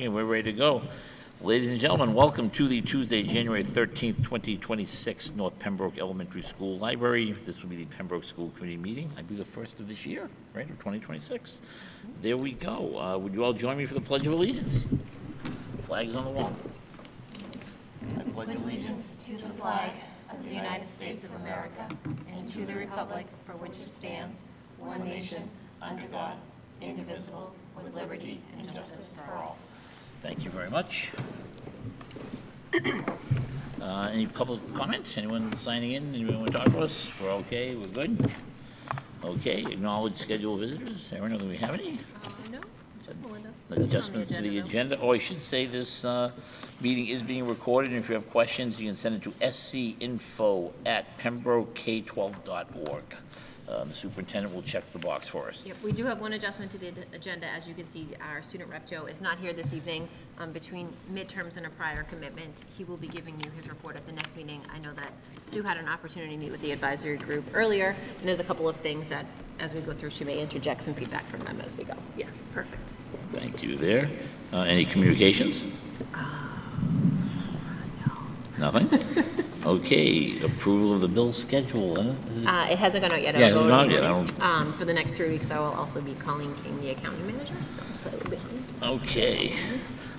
happy, and we're ready to go. Ladies and gentlemen, welcome to the Tuesday, January 13th, 2026 North Pembroke Elementary School Library. This will be the Pembroke School Committee meeting. I believe the first of this year, right, of 2026. There we go. Would you all join me for the Pledge of Allegiance? The flag is on the wall. I pledge allegiance to the flag of the United States of America and to the republic for which it stands, one nation, under God, indivisible, with liberty and justice for all. Thank you very much. Any public comments? Anyone signing in? Anyone want to talk to us? We're okay? We're good? Okay. Acknowledge scheduled visitors. Erin, do we have any? No, just Melinda. Adjustments to the agenda. Oh, I should say this meeting is being recorded, and if you have questions, you can send it to scinfo@pembrokek12.org. The superintendent will check the box for us. Yep, we do have one adjustment to the agenda. As you can see, our student rep, Joe, is not here this evening. Between midterms and a prior commitment, he will be giving you his report at the next meeting. I know that Sue had an opportunity to meet with the advisory group earlier, and there's a couple of things that, as we go through, she may interject some feedback from them as we go. Yes, perfect. Thank you there. Any communications? No. Nothing? Okay, approval of the bill schedule. It hasn't gone out yet. Yeah, it hasn't gone out yet. For the next 3 weeks, I will also be calling King, the accounting manager, so I'm slightly behind. Okay.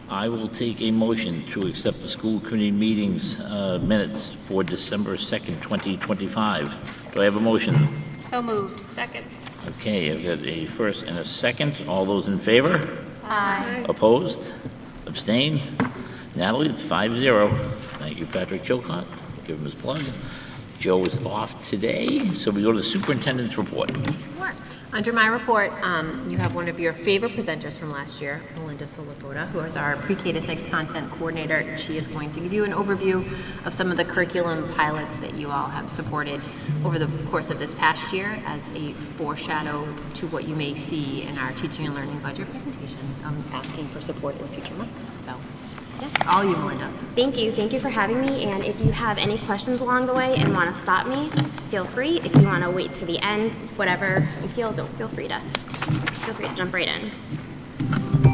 I will take a motion to accept the school committee meetings minutes for December 2nd, 2025. Do I have a motion? So moved. Second. Okay, I've got a first and a second. All those in favor? Aye. Opposed? Abstained? Natalie, it's 5-0. Thank you, Patrick Chilcott. Give him his plug. Joe is off today, so we go to the superintendent's report. Sure. Under my report, you have one of your favorite presenters from last year, Melinda Solopoda, who is our pre-K to 6 content coordinator. She is going to give you an overview of some of the curriculum pilots that you all have supported over the course of this past year as a foreshadow to what you may see in our teaching and learning budget presentation, asking for support in future months. So, yes, all you, Melinda. Thank you. Thank you for having me. And if you have any questions along the way and want to stop me, feel free. If you want to wait to the end, whatever you feel, feel free to jump right in.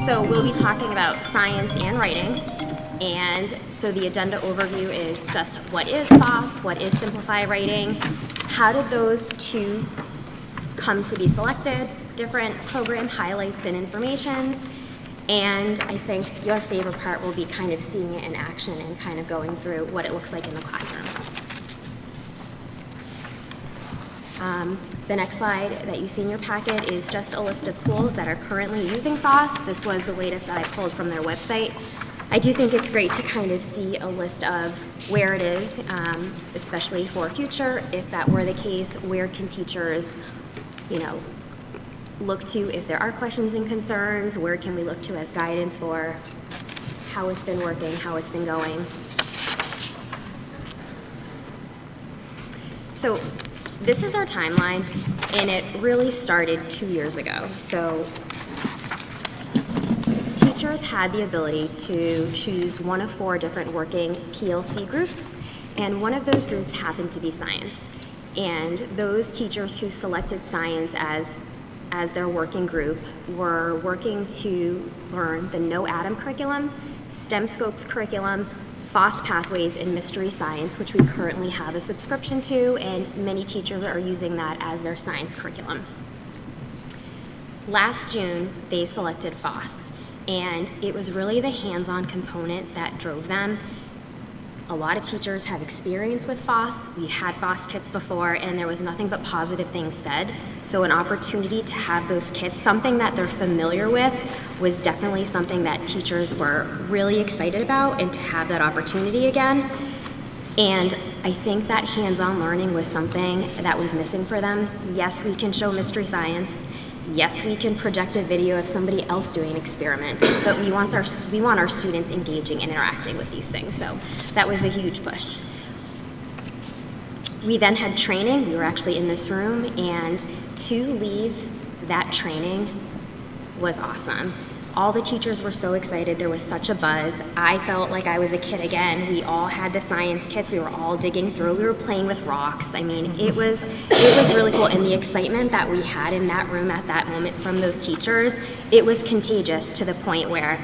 So we'll be talking about science and writing. And so the agenda overview is just what is FOSS, what is simplified writing, how did those two come to be selected, different program highlights and informations. And I think your favorite part will be kind of seeing it in action and kind of going through what it looks like in the classroom. The next slide that you see in your packet is just a list of schools that are currently using FOSS. This was the latest that I pulled from their website. I do think it's great to kind of see a list of where it is, especially for future. If that were the case, where can teachers, look to if there are questions and concerns, where can we look to as guidance for how it's been working, how it's been going. So this is our timeline, and it really started 2 years ago. So teachers had the ability to choose one of 4 different working PLC groups, and one of those groups happened to be science. And those teachers who selected science as their working group were working to learn the No Atom curriculum, STEM Scopes curriculum, FOSS Pathways, and Mystery Science, which we currently have a subscription to, and many teachers are using that as their science curriculum. Last June, they selected FOSS, and it was really the hands-on component that drove them. A lot of teachers have experience with FOSS. We had FOSS kits before, and there was nothing but positive things said. So an opportunity to have those kits, something that they're familiar with, was definitely something that teachers were really excited about, and to have that opportunity again. And I think that hands-on learning was something that was missing for them. Yes, we can show Mystery Science. Yes, we can project a video of somebody else doing an experiment, but we want our students engaging and interacting with these things. So that was a huge push. We then had training. We were actually in this room, and to leave that training was awesome. All the teachers were so excited. There was such a buzz. I felt like I was a kid again. We all had the science kits. We were all digging through. We were playing with rocks. I mean, it was really cool. And the excitement that we had in that room at that moment from those teachers, it was contagious to the point where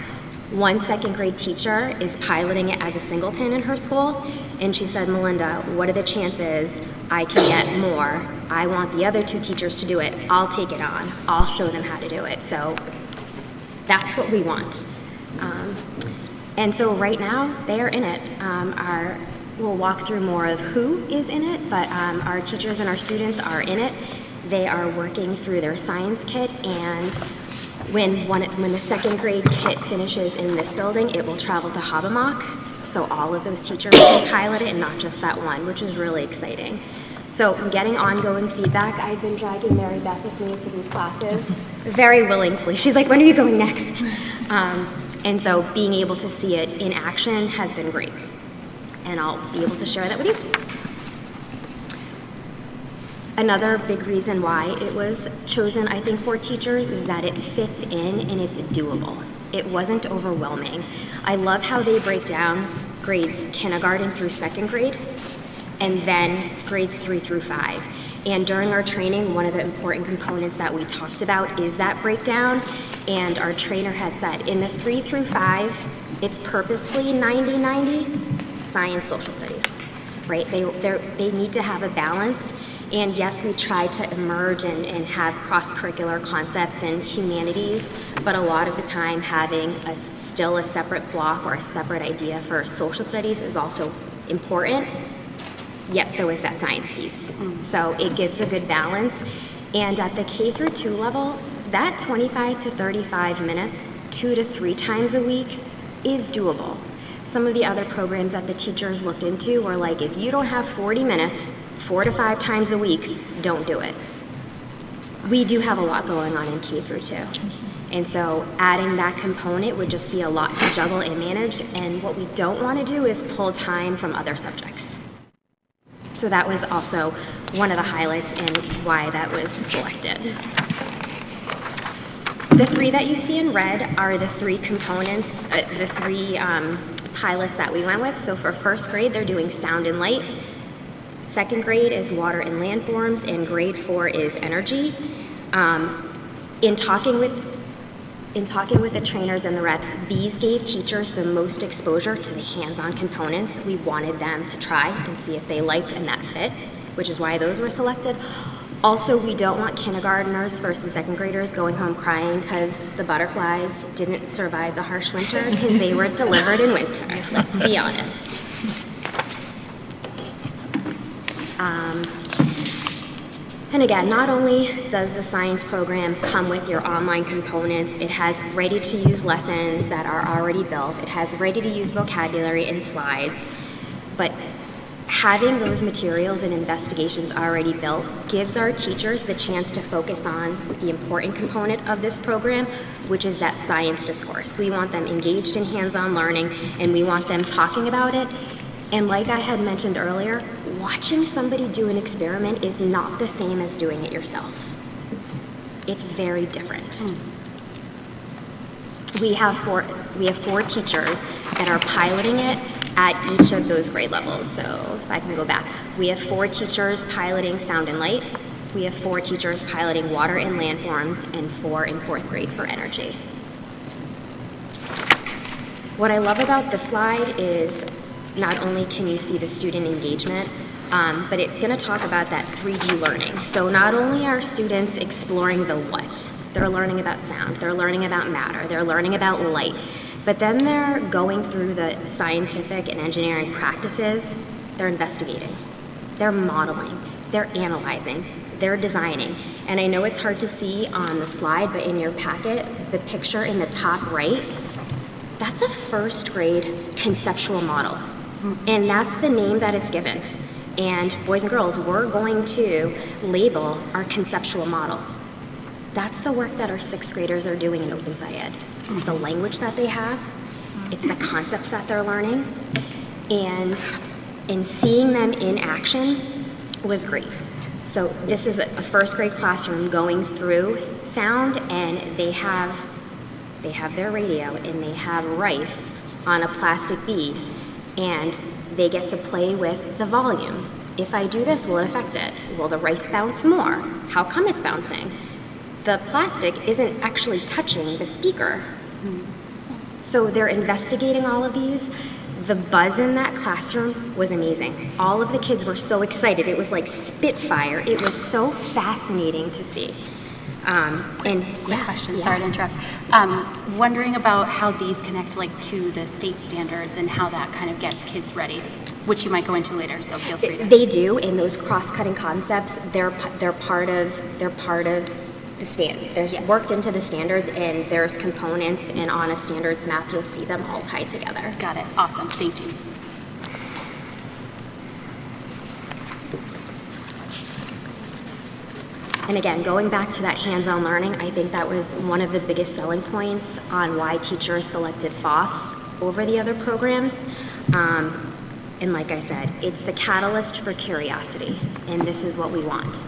One second grade teacher is piloting it as a singleton in her school, and she said, Melinda, what are the chances I can get more? I want the other 2 teachers to do it. I'll take it on. I'll show them how to do it. So that's what we want. And so right now, they are in it. We'll walk through more of who is in it, but our teachers and our students are in it. They are working through their science kit, and when the second grade kit finishes in this building, it will travel to Hobbamock. So all of those teachers can pilot it and not just that one, which is really exciting. So I'm getting ongoing feedback. I've been dragging Mary Beth with me to these classes very willingly. She's like, when are you going next? And so being able to see it in action has been great. And I'll be able to share that with you. Another big reason why it was chosen, I think, for teachers is that it fits in and it's doable. It wasn't overwhelming. I love how they break down grades kindergarten through second grade and then grades 3 through 5. And during our training, one of the important components that we talked about is that breakdown. And our trainer had said, in the 3 through 5, it's purposefully 90-90, science, social studies, right? They need to have a balance. And yes, we try to emerge and have cross-curricular concepts in humanities, but a lot of the time having still a separate block or a separate idea for social studies is also important, yet so is that science piece. So it gives a good balance. And at the K through 2 level, that 25 to 35 minutes, 2 to 3 times a week is doable. Some of the other programs that the teachers looked into were like, if you don't have 40 minutes, 4 to 5 times a week, don't do it. We do have a lot going on in K through 2. And so adding that component would just be a lot to juggle and manage. And what we don't want to do is pull time from other subjects. So that was also one of the highlights and why that was selected. The 3 that you see in red are the 3 components, the 3 pilots that we went with. So for first grade, they're doing sound and light. Second grade is water and landforms, and grade 4 is energy. In talking with the trainers and the reps, these gave teachers the most exposure to the hands-on components. We wanted them to try and see if they liked and that fit, which is why those were selected. Also, we don't want kindergartners, first and second graders going home crying because the butterflies didn't survive the harsh winter because they were delivered in winter, let's be honest. And again, not only does the science program come with your online components, it has ready-to-use lessons that are already built, it has ready-to-use vocabulary and slides, but having those materials and investigations already built gives our teachers the chance to focus on the important component of this program, which is that science discourse. We want them engaged in hands-on learning, and we want them talking about it. And like I had mentioned earlier, watching somebody do an experiment is not the same as doing it yourself. It's very different. We have four teachers that are piloting it at each of those grade levels. So if I can go back, we have 4 teachers piloting sound and light. We have 4 teachers piloting water and landforms, and 4 in 4th grade for energy. What I love about this slide is not only can you see the student engagement, but it's going to talk about that 3D learning. So not only are students exploring the what, they're learning about sound, they're learning about matter, they're learning about light, but then they're going through the scientific and engineering practices, they're investigating, they're modeling, they're analyzing, they're designing. And I know it's hard to see on the slide, but in your packet, the picture in the top right, that's a 1st grade conceptual model. And that's the name that it's given. And boys and girls, we're going to label our conceptual model. That's the work that our 6th graders are doing in Open Sci-Ed. It's the language that they have, it's the concepts that they're learning, and in seeing them in action was great. So this is a 1st grade classroom going through sound, and they have their radio and they have rice on a plastic bead, and they get to play with the volume. If I do this, will it affect it? Will the rice bounce more? How come it's bouncing? The plastic isn't actually touching the speaker. So they're investigating all of these. The buzz in that classroom was amazing. All of the kids were so excited. It was like Spitfire. It was so fascinating to see. Quick question, sorry to interrupt. Wondering about how these connect like to the state standards and how that kind of gets kids ready, which you might go into later, so feel free to. They do, and those cross-cutting concepts, they're part of the they're worked into the standards, and there's components, and on a standards map, you'll see them all tied together. Got it, awesome, thank you. And again, going back to that hands-on learning, I think that was one of the biggest selling points on why teachers selected FOSS over the other programs. And like I said, it's the catalyst for curiosity, and this is what we want.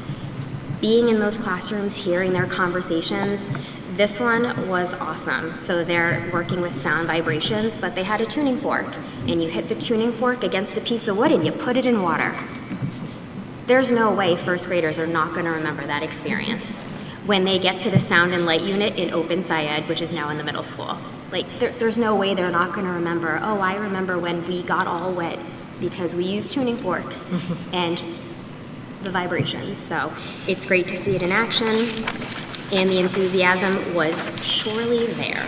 Being in those classrooms, hearing their conversations, this one was awesome. So they're working with sound vibrations, but they had a tuning fork, and you hit the tuning fork against a piece of wood and you put it in water. There's no way first graders are not going to remember that experience when they get to the sound and light unit in Open Sci-Ed, which is now in the middle school. Like, there's no way they're not going to remember, oh, I remember when we got all wet because we used tuning forks and the vibrations. So it's great to see it in action, and the enthusiasm was surely there.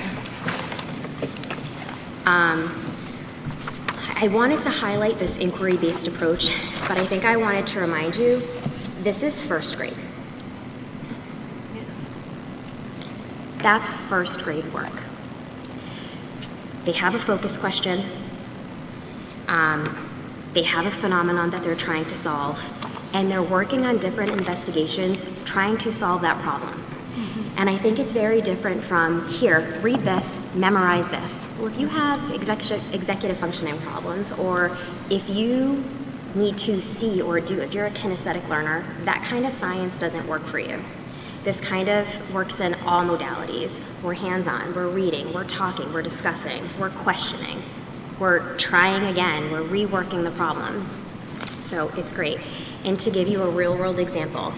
I wanted to highlight this inquiry-based approach, but I think I wanted to remind you, this is first grade. That's first grade work. They have a focus question. They have a phenomenon that they're trying to solve, and they're working on different investigations trying to solve that problem. And I think it's very different from, here, read this, memorize this. Well, if you have executive functioning problems, or if you need to see or do, if you're a kinesthetic learner, that kind of science doesn't work for you. This kind of works in all modalities. We're hands-on, we're reading, we're talking, we're discussing, we're questioning, we're trying again, we're reworking the problem. So it's great. And to give you a real-world example,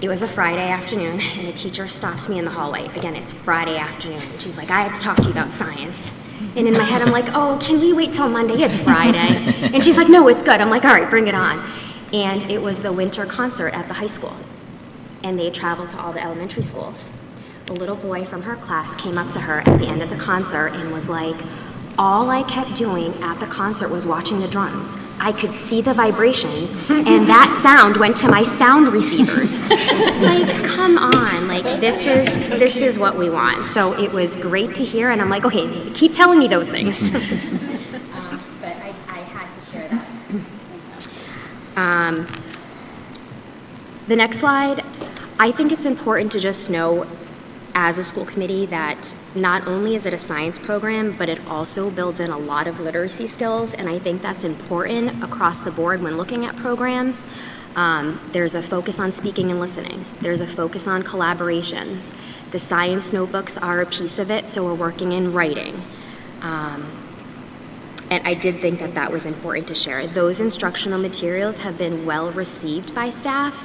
it was a Friday afternoon, and a teacher stopped me in the hallway. Again, it's Friday afternoon, and she's like, I have to talk to you about science. And in my head, I'm like, oh, can we wait till Monday? It's Friday. And she's like, no, it's good. I'm like, all right, bring it on. And it was the winter concert at the high school, and they traveled to all the elementary schools. A little boy from her class came up to her at the end of the concert and was like, all I kept doing at the concert was watching the drums. I could see the vibrations, and that sound went to my sound receivers. Like, come on, like, this is what we want. So it was great to hear, and I'm like, okay, keep telling me those things. But I had to share that. The next slide, I think it's important to just know as a school committee that not only is it a science program, but it also builds in a lot of literacy skills, and I think that's important across the board when looking at programs. There's a focus on speaking and listening. There's a focus on collaborations. The science notebooks are a piece of it, so we're working in writing. And I did think that that was important to share. Those instructional materials have been well received by staff.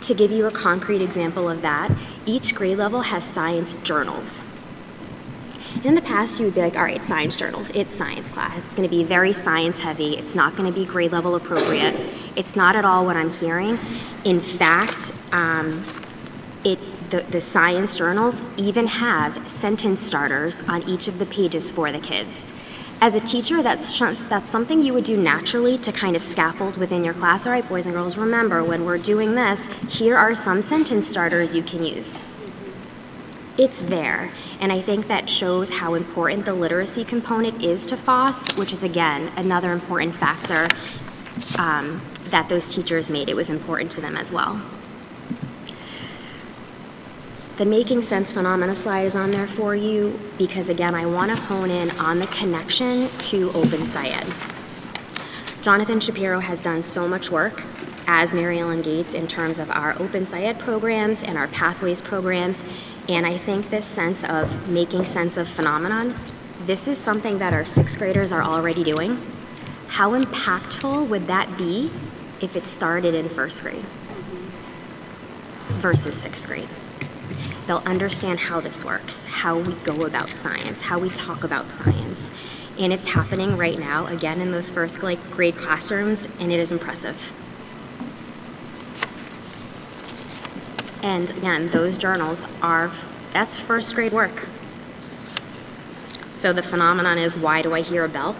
To give you a concrete example of that, each grade level has science journals. In the past, you would be like, all right, science journals, it's science class. It's gonna be very science heavy. It's not gonna be grade level appropriate. It's not at all what I'm hearing. In fact, the science journals even have sentence starters on each of the pages for the kids. As a teacher, that's something you would do naturally to kind of scaffold within your class. All right, boys and girls, remember, when we're doing this, here are some sentence starters you can use. It's there, and I think that shows how important the literacy component is to FOSS, which is, again, another important factor that those teachers made. It was important to them as well. The making sense phenomena slide is on there for you because, again, I want to hone in on the connection to Open Sci-Ed. Jonathan Shapiro has done so much work, as Mary Ellen Gates, in terms of our Open Sci-Ed programs and our Pathways programs, and I think this sense of making sense of phenomenon, this is something that our sixth graders are already doing. How impactful would that be if it started in first grade versus sixth grade? They'll understand how this works, how we go about science, how we talk about science. And it's happening right now, again, in those first grade classrooms, and it is impressive. And again, those journals that's first grade work. So the phenomenon is, why do I hear a bell?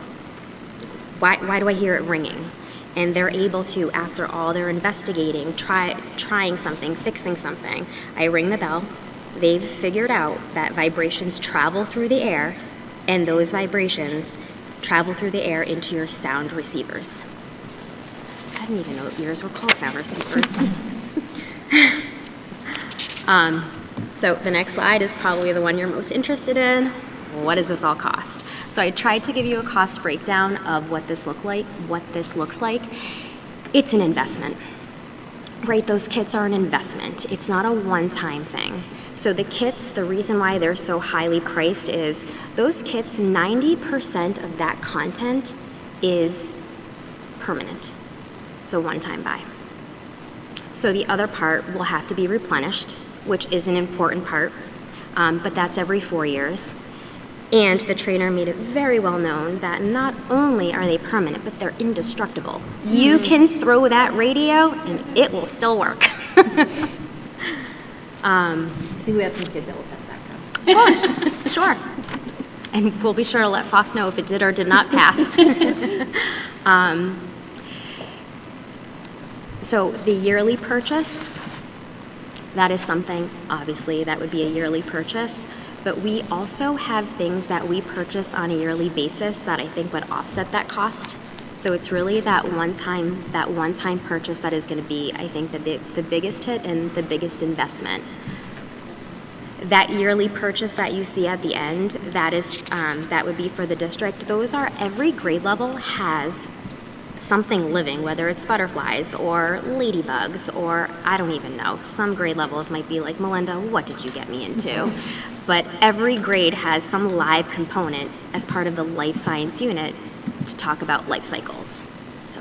Why do I hear it ringing? And they're able to, after all their investigating, trying something, fixing something, I ring the bell. They've figured out that vibrations travel through the air, and those vibrations travel through the air into your sound receivers. I didn't even know ears were called sound receivers. So the next slide is probably the one you're most interested in. What does this all cost? So I tried to give you a cost breakdown of what this looks like. It's an investment, right? Those kits are an investment. It's not a one-time thing. So the kits, the reason why they're so highly priced is those kits, 90% of that content is permanent. It's a one-time buy. So the other part will have to be replenished, which is an important part, but that's every 4 years. And the trainer made it very well known that not only are they permanent, but they're indestructible. You can throw that radio and it will still work. I think we have some kids that will test that now. Sure. And we'll be sure to let Foss know if it did or did not pass. So the yearly purchase, that is something, obviously, that would be a yearly purchase. But we also have things that we purchase on a yearly basis that I think would offset that cost. So it's really that one-time purchase that is going to be, I think, the biggest hit and the biggest investment. That yearly purchase that you see at the end, that would be for the district. Those are, every grade level has something living, whether it's butterflies or ladybugs or I don't even know. Some grade levels might be like, Melinda, what did you get me into? But every grade has some live component as part of the life science unit to talk about life cycles. So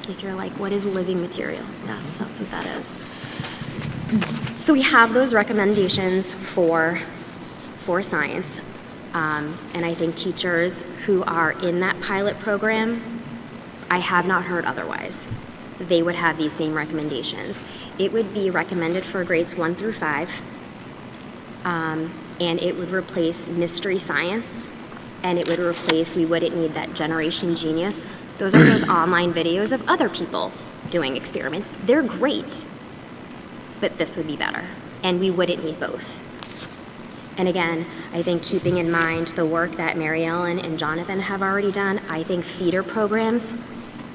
if you're like, what is living material? Yes, that's what that is. So we have those recommendations for science. And I think teachers who are in that pilot program, I have not heard otherwise. They would have these same recommendations. It would be recommended for grades 1 through 5, and it would replace mystery science, and it would replace, we wouldn't need that Generation Genius. Those are those online videos of other people doing experiments. They're great, but this would be better, and we wouldn't need both. And again, I think keeping in mind the work that Mary Ellen and Jonathan have already done, I think feeder programs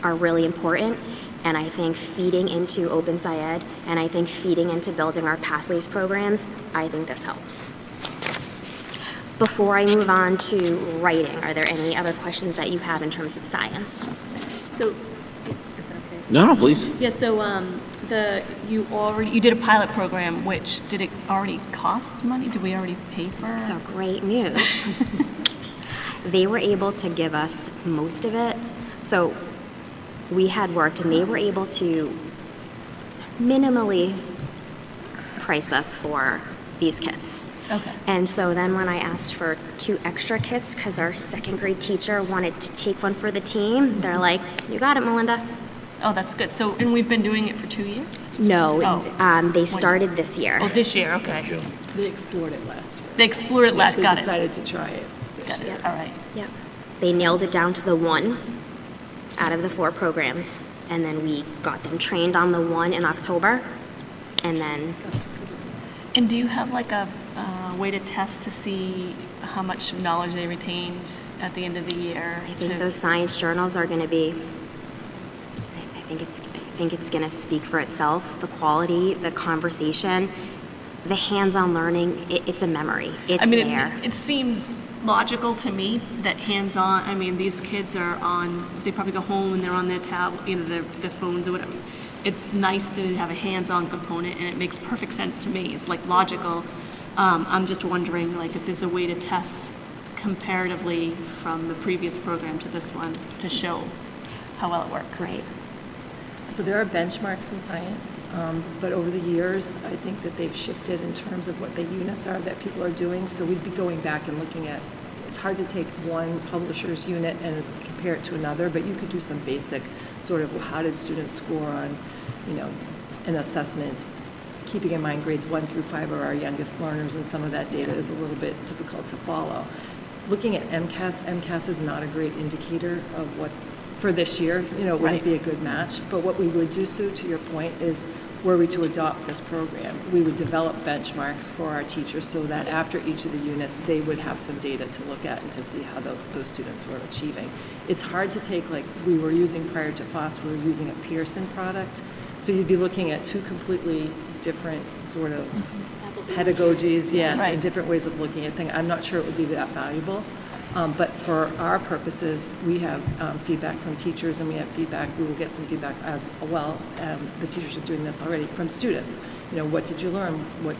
are really important. And I think feeding into Open SciEd, and I think feeding into building our Pathways programs, I think this helps. Before I move on to writing, are there any other questions that you have in terms of science? So, is that okay? No, please. Yeah, so you did a pilot program, which, did it already cost money? Did we already pay for? So great news. They were able to give us most of it. So we had worked, and they were able to minimally price us for these kits. Okay. And so then when I asked for 2 extra kits, because our 2nd grade teacher wanted to take one for the team, they're like, you got it, Melinda. Oh, that's good. So, and we've been doing it for 2 years? No, Oh. they started this year. Oh, this year, okay. They explored it last year. They explored it last, They got it. decided to try it this Got year. it, all right. Yep. They nailed it down to the 1 out of the 4 programs, and then we got them trained on the 1 in October, and then And do you have like a way to test to see how much knowledge they retained at the end of the year? I think those science journals are going to be, I think it's going to speak for itself. The quality, the conversation, the hands-on learning, it's a memory. It's there. It seems logical to me that hands-on, these kids are they probably go home and they're on their tablet, their phones or whatever. It's nice to have a hands-on component, and it makes perfect sense to me. It's like logical. I'm just wondering, like, if there's a way to test comparatively from the previous program to this one to show how well it works. Right. So there are benchmarks in science, but over the years, I think that they've shifted in terms of what the units are that people are doing. So we'd be going back and looking at, it's hard to take one publisher's unit and compare it to another, but you could do some basic sort of how did students score on, an assessment, keeping in mind grades 1 through 5 are our youngest learners, and some of that data is a little bit difficult to follow. Looking at MCAS is not a great indicator of what, for this year, it wouldn't be a good match. But what we would do, Sue, to your point, is were we to adopt this program, we would develop benchmarks for our teachers so that after each of the units, they would have some data to look at and to see how those students were achieving. It's hard to take, like we were using prior to FOSS, we were using a Pearson product. So you'd be looking at two completely different sort of pedagogies, yes, and different ways of looking at things. I'm not sure it would be that valuable. But for our purposes, we have feedback from teachers, and we will get some feedback as well. The teachers are doing this already from students. What did you learn? What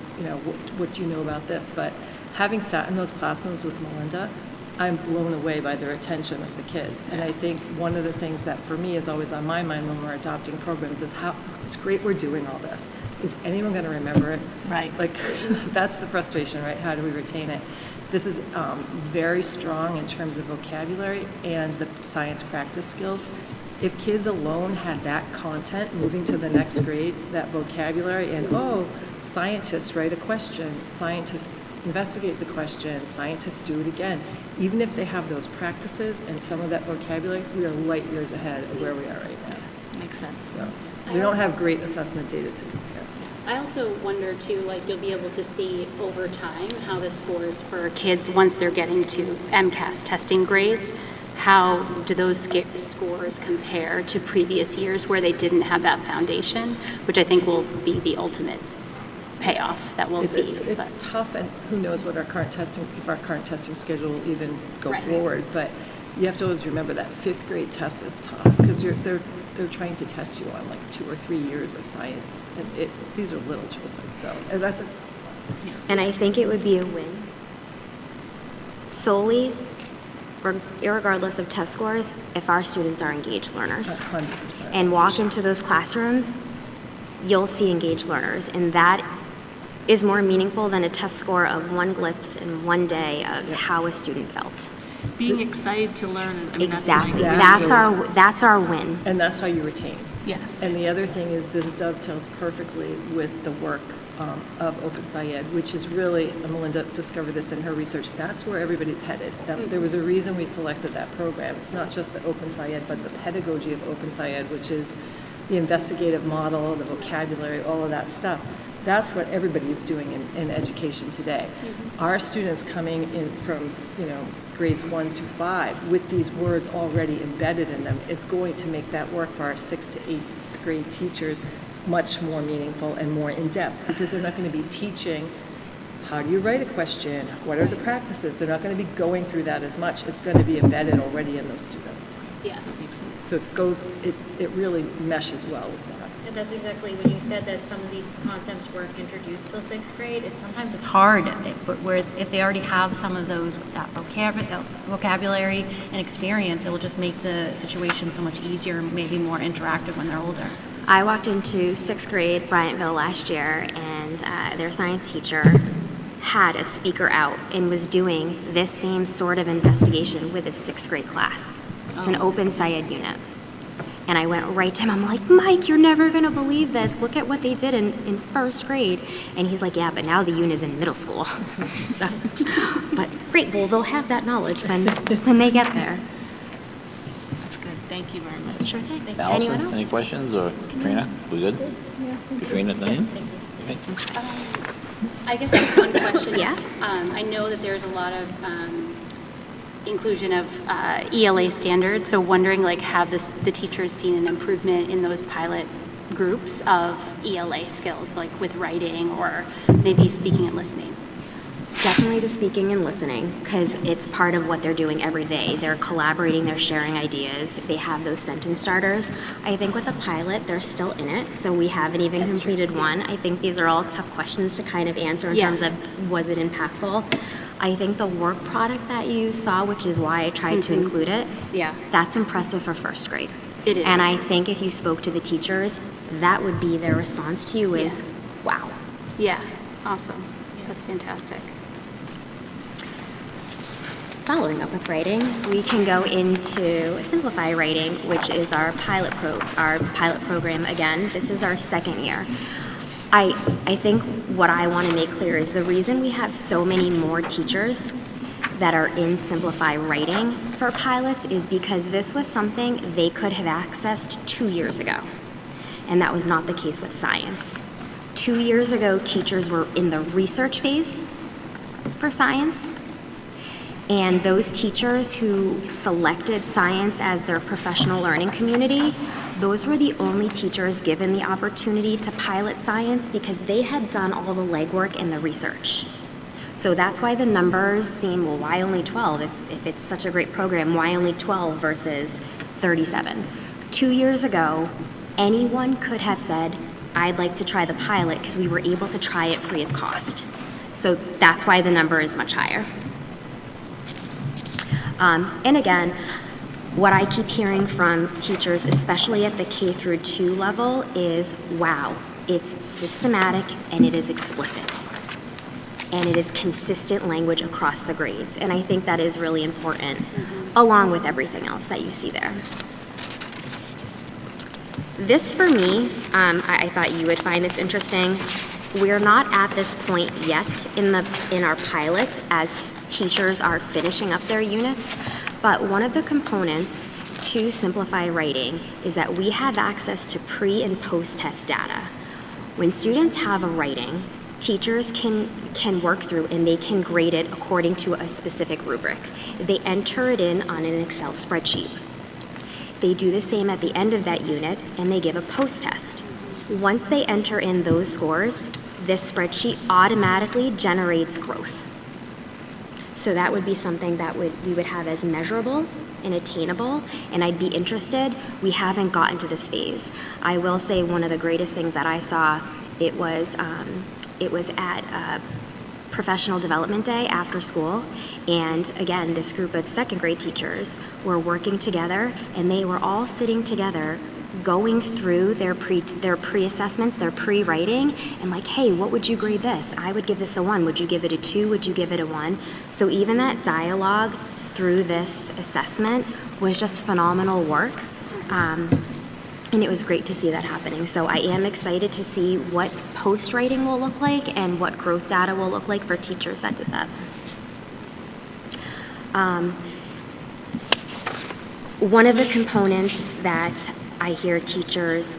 do you know about this? But having sat in those classrooms with Melinda, I'm blown away by their attention of the kids. And I think one of the things that for me is always on my mind when we're adopting programs is how it's great we're doing all this. Is anyone going to remember it? Right. Like, that's the frustration, right? How do we retain it? This is very strong in terms of vocabulary and the science practice skills. If kids alone had that content moving to the next grade, that vocabulary, and scientists write a question, scientists investigate the question, scientists do it again. Even if they have those practices and some of that vocabulary, we are light years ahead of where we are right now. Makes sense. So we don't have great assessment data to compare. I also wonder too, like you'll be able to see over time how the scores for kids once they're getting to MCAS testing grades. How do those scores compare to previous years where they didn't have that foundation, which I think will be the ultimate payoff that we'll see. It's tough, and who knows what if our current testing schedule will even go Right. forward. But you have to always remember that 5th grade test is tough because they're trying to test you on like 2 or 3 years of science, and these are little children, so and that's a tough one. And I think it would be a win solely or irregardless of test scores if our students are engaged learners 100%. and walk into those classrooms, you'll see engaged learners, and that is more meaningful than a test score of one glimpse in one day of how a student felt. Being excited to learn. I mean, Exactly. Exactly. That's our win. And that's how you retain. Yes. And the other thing is this dovetails perfectly with the work of Open SciEd, which is really, Melinda discovered this in her research, that's where everybody's headed. There was a reason we selected that program. It's not just the Open SciEd, but the pedagogy of Open SciEd, which is the investigative model, the vocabulary, all of that stuff. That's what everybody's doing in education today. Our students coming in from, grades 1 through 5 with these words already embedded in them, it's going to make that work for our 6th to 8th grade teachers much more meaningful and more in-depth, because they're not going to be teaching how do you write a question, what are the practices. They're not going to be going through that as much. It's going to be embedded already in those students. Yeah. That makes sense. So it really meshes well with that. And that's exactly when you said that some of these concepts weren't introduced till 6th grade. Sometimes it's hard, but where if they already have some of those vocabulary and experience, it will just make the situation so much easier, maybe more interactive when they're older. I walked into 6th grade Bryantville last year, and their science teacher had a speaker out and was doing this same sort of investigation with his 6th grade class. It's an Open SciEd unit. And I went right to him. I'm like, Mike, you're never going to believe this. Look at what they did in 1st grade. And he's like, yeah, but now the unit is in middle school. So, but great. Well, they'll have that knowledge when they get there. That's good. Thank you very much. Sure thing. Allison, Anyone else? any questions, or Katrina? We good? Yeah. Katrina, Diane? Thank you. I guess just one question. Yeah. I know that there's a lot of inclusion of ELA standards, so wondering have the teachers seen an improvement in those pilot groups of ELA skills, like with writing or maybe speaking and listening? Definitely the speaking and listening, because it's part of what they're doing every day. They're collaborating, they're sharing ideas, they have those sentence starters. I think with the pilot, they're still in it, so we haven't even completed one. I think these are all tough questions to kind of answer in terms of was it impactful. I think the work product that you saw, which is why I tried to include it, Yeah. that's impressive for 1st grade. It is. And I think if you spoke to the teachers, that would be their response to you is, wow. Yeah, awesome. That's fantastic. Following up with writing, we can go into Simplify Writing, which is our pilot program. Again, this is our second year. I think what I want to make clear is the reason we have so many more teachers that are in Simplify Writing for pilots is because this was something they could have accessed 2 years ago. And that was not the case with science. 2 years ago, teachers were in the research phase for science. And those teachers who selected science as their professional learning community, those were the only teachers given the opportunity to pilot science because they had done all the legwork in the research. So that's why the numbers seem, well, why only 12? If it's such a great program, why only 12 versus 37? 2 years ago, anyone could have said, I'd like to try the pilot because we were able to try it free of cost. So that's why the number is much higher. And again, what I keep hearing from teachers, especially at the K through 2 level, is, wow, it's systematic and it is explicit. And it is consistent language across the grades. And I think that is really important, along with everything else that you see there. This, for me, I thought you would find this interesting. We're not at this point yet in our pilot as teachers are finishing up their units, but one of the components to Simplify Writing is that we have access to pre- and post-test data. When students have a writing, teachers can work through and they can grade it according to a specific rubric. They enter it in on an Excel spreadsheet. They do the same at the end of that unit and they give a post-test. Once they enter in those scores, this spreadsheet automatically generates growth. So that would be something that we would have as measurable and attainable, and I'd be interested. We haven't gotten to this phase. I will say one of the greatest things that I saw, it was at Professional Development Day after school, and again, this group of second grade teachers were working together, and they were all sitting together going through their pre-assessments, their pre-writing, and like, hey, what would you grade this? I would give this a 1. Would you give it a 2? Would you give it a 1? So even that dialogue through this assessment was just phenomenal work. And it was great to see that happening. So I am excited to see what post-writing will look like and what growth data will look like for teachers that did that. One of the components that I hear teachers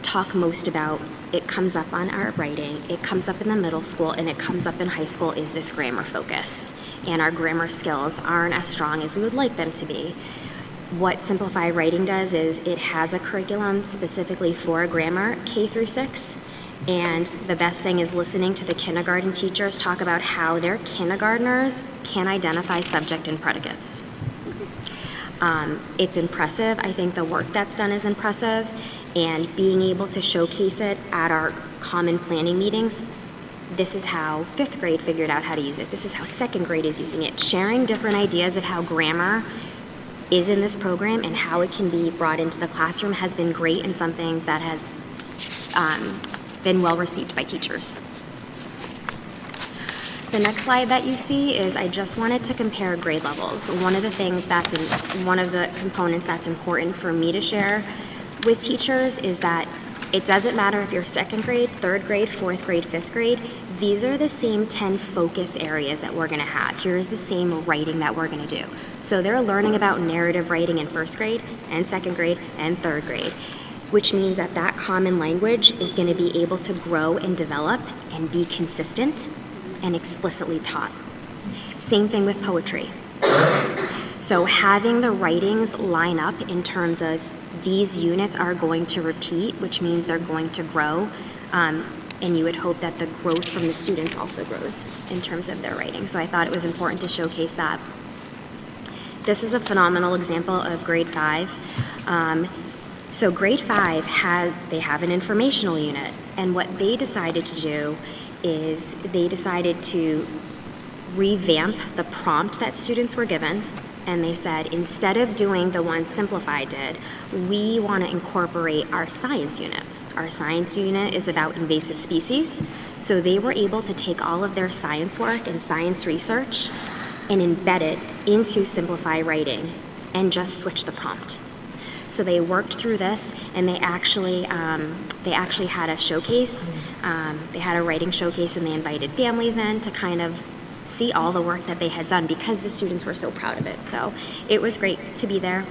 talk most about, it comes up on our writing, it comes up in the middle school, and it comes up in high school, is this grammar focus. And our grammar skills aren't as strong as we would like them to be. What Simplify Writing does is it has a curriculum specifically for grammar, K through 6. And the best thing is listening to the kindergarten teachers talk about how their kindergartners can identify subject and predicates. It's impressive. I think the work that's done is impressive, and being able to showcase it at our common planning meetings. This is how 5th grade figured out how to use it. This is how 2nd grade is using it. Sharing different ideas of how grammar is in this program and how it can be brought into the classroom has been great and something that has been well received by teachers. The next slide that you see is I just wanted to compare grade levels. One of the components that's important for me to share with teachers is that it doesn't matter if you're 2nd grade, 3rd grade, 4th grade, 5th grade. These are the same 10 focus areas that we're going to have. Here's the same writing that we're going to do. So they're learning about narrative writing in 1st grade and 2nd grade and 3rd grade, which means that that common language is going to be able to grow and develop and be consistent and explicitly taught. Same thing with poetry. So having the writings line up in terms of these units are going to repeat, which means they're going to grow, and you would hope that the growth from the students also grows in terms of their writing. So I thought it was important to showcase that. This is a phenomenal example of grade 5. So grade 5 they have an informational unit, and what they decided to do is they decided to revamp the prompt that students were given. and they said, instead of doing the one Simplify did, we want to incorporate our science unit. Our science unit is about invasive species, so they were able to take all of their science work and science research and embed it into Simplify writing and just switch the prompt. So they worked through this, and they actually had a showcase. They had a writing showcase, and they invited families in to kind of see all the work that they had done because the students were so proud of it. So it was great to be there.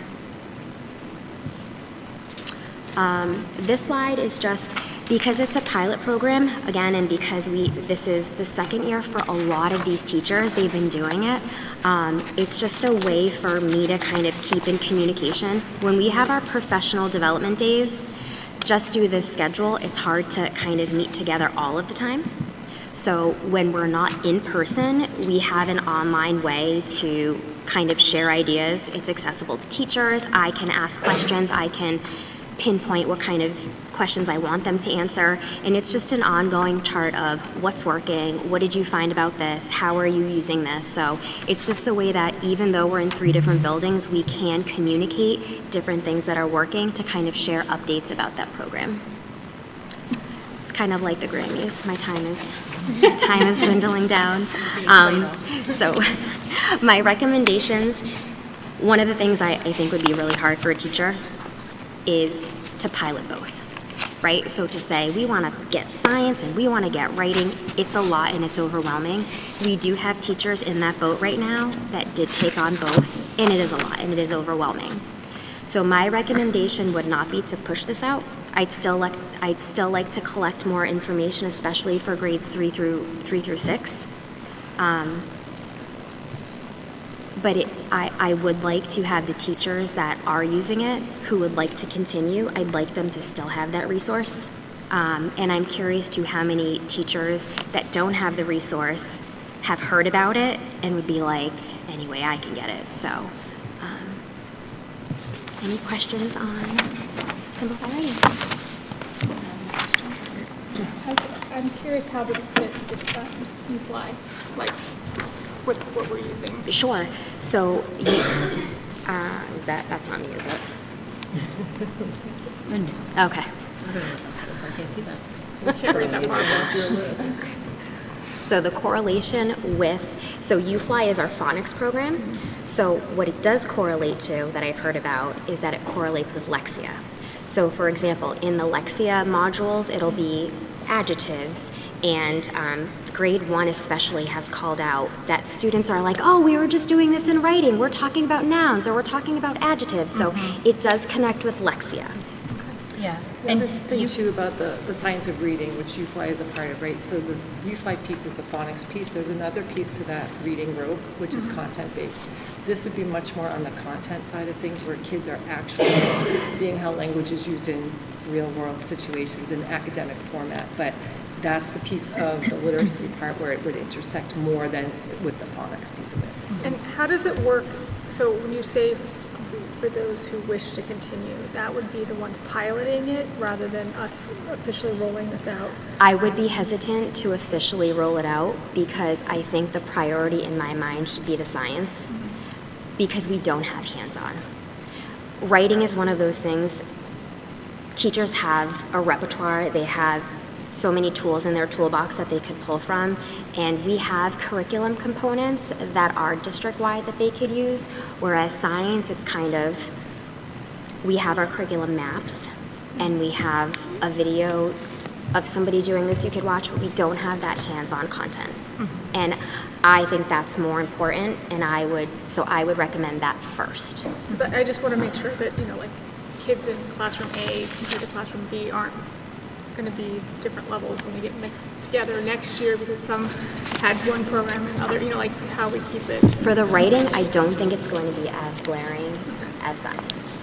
This slide is just because it's a pilot program, again, and because this is the second year for a lot of these teachers, they've been doing it. It's just a way for me to kind of keep in communication. When we have our professional development days, just due to the schedule, it's hard to kind of meet together all of the time. So when we're not in person, we have an online way to kind of share ideas. It's accessible to teachers. I can ask questions. I can pinpoint what kind of questions I want them to answer, and it's just an ongoing chart of what's working, what did you find about this, how are you using this. So it's just a way that even though we're in 3 different buildings, we can communicate different things that are working to kind of share updates about that program. It's kind of like the Grammys. My time is dwindling down. So my recommendations, one of the things I think would be really hard for a teacher is to pilot both, right? So to say we want to get science and we want to get writing, it's a lot and it's overwhelming. We do have teachers in that boat right now that did take on both, and it is a lot and it is overwhelming. So my recommendation would not be to push this out. I'd still like to collect more information, especially for grades 3 through 6. But I would like to have the teachers that are using it, who would like to continue, I'd like them to still have that resource. And I'm curious to how many teachers that don't have the resource have heard about it and would be like, anyway, I can get it. So, any questions on Simplify Writing? I'm curious how this fits with UFly, like with what we're using. Sure. So, that's not me, is it? Okay. I can't see that. I can't read that far. So the correlation with, so UFly is our phonics program. So what it does correlate to, that I've heard about, is that it correlates with Lexia. So for example, in the Lexia modules, it'll be adjectives, and grade 1 especially has called out that students are like, oh, we were just doing this in writing. We're talking about nouns, or we're talking about adjectives. So it does connect with Lexia. Yeah. The other thing too about the science of reading, which UFly is a part of, right? So the UFly piece is the phonics piece. There's another piece to that reading rope, which is content-based. This would be much more on the content side of things, where kids are actually seeing how language is used in real-world situations in academic format. But that's the piece of the literacy part where it would intersect more than with the phonics piece of it. And how does it work? So when you say for those who wish to continue, that would be the ones piloting it rather than us officially rolling this out? I would be hesitant to officially roll it out because I think the priority in my mind should be the science, because we don't have hands-on. Writing is one of those things. Teachers have a repertoire. They have so many tools in their toolbox that they could pull from, and we have curriculum components that are district-wide that they could use, whereas science, it's kind of, we have our curriculum maps, and we have a video of somebody doing this you could watch, but we don't have that hands-on content. And I think that's more important, and I would recommend that first. 'Cause I just want to make sure that, like kids in classroom A compared to classroom B aren't going to be different levels when we get mixed together next year, because some had one program and other, like how we keep it. For the writing, I don't think it's going to be as glaring as science.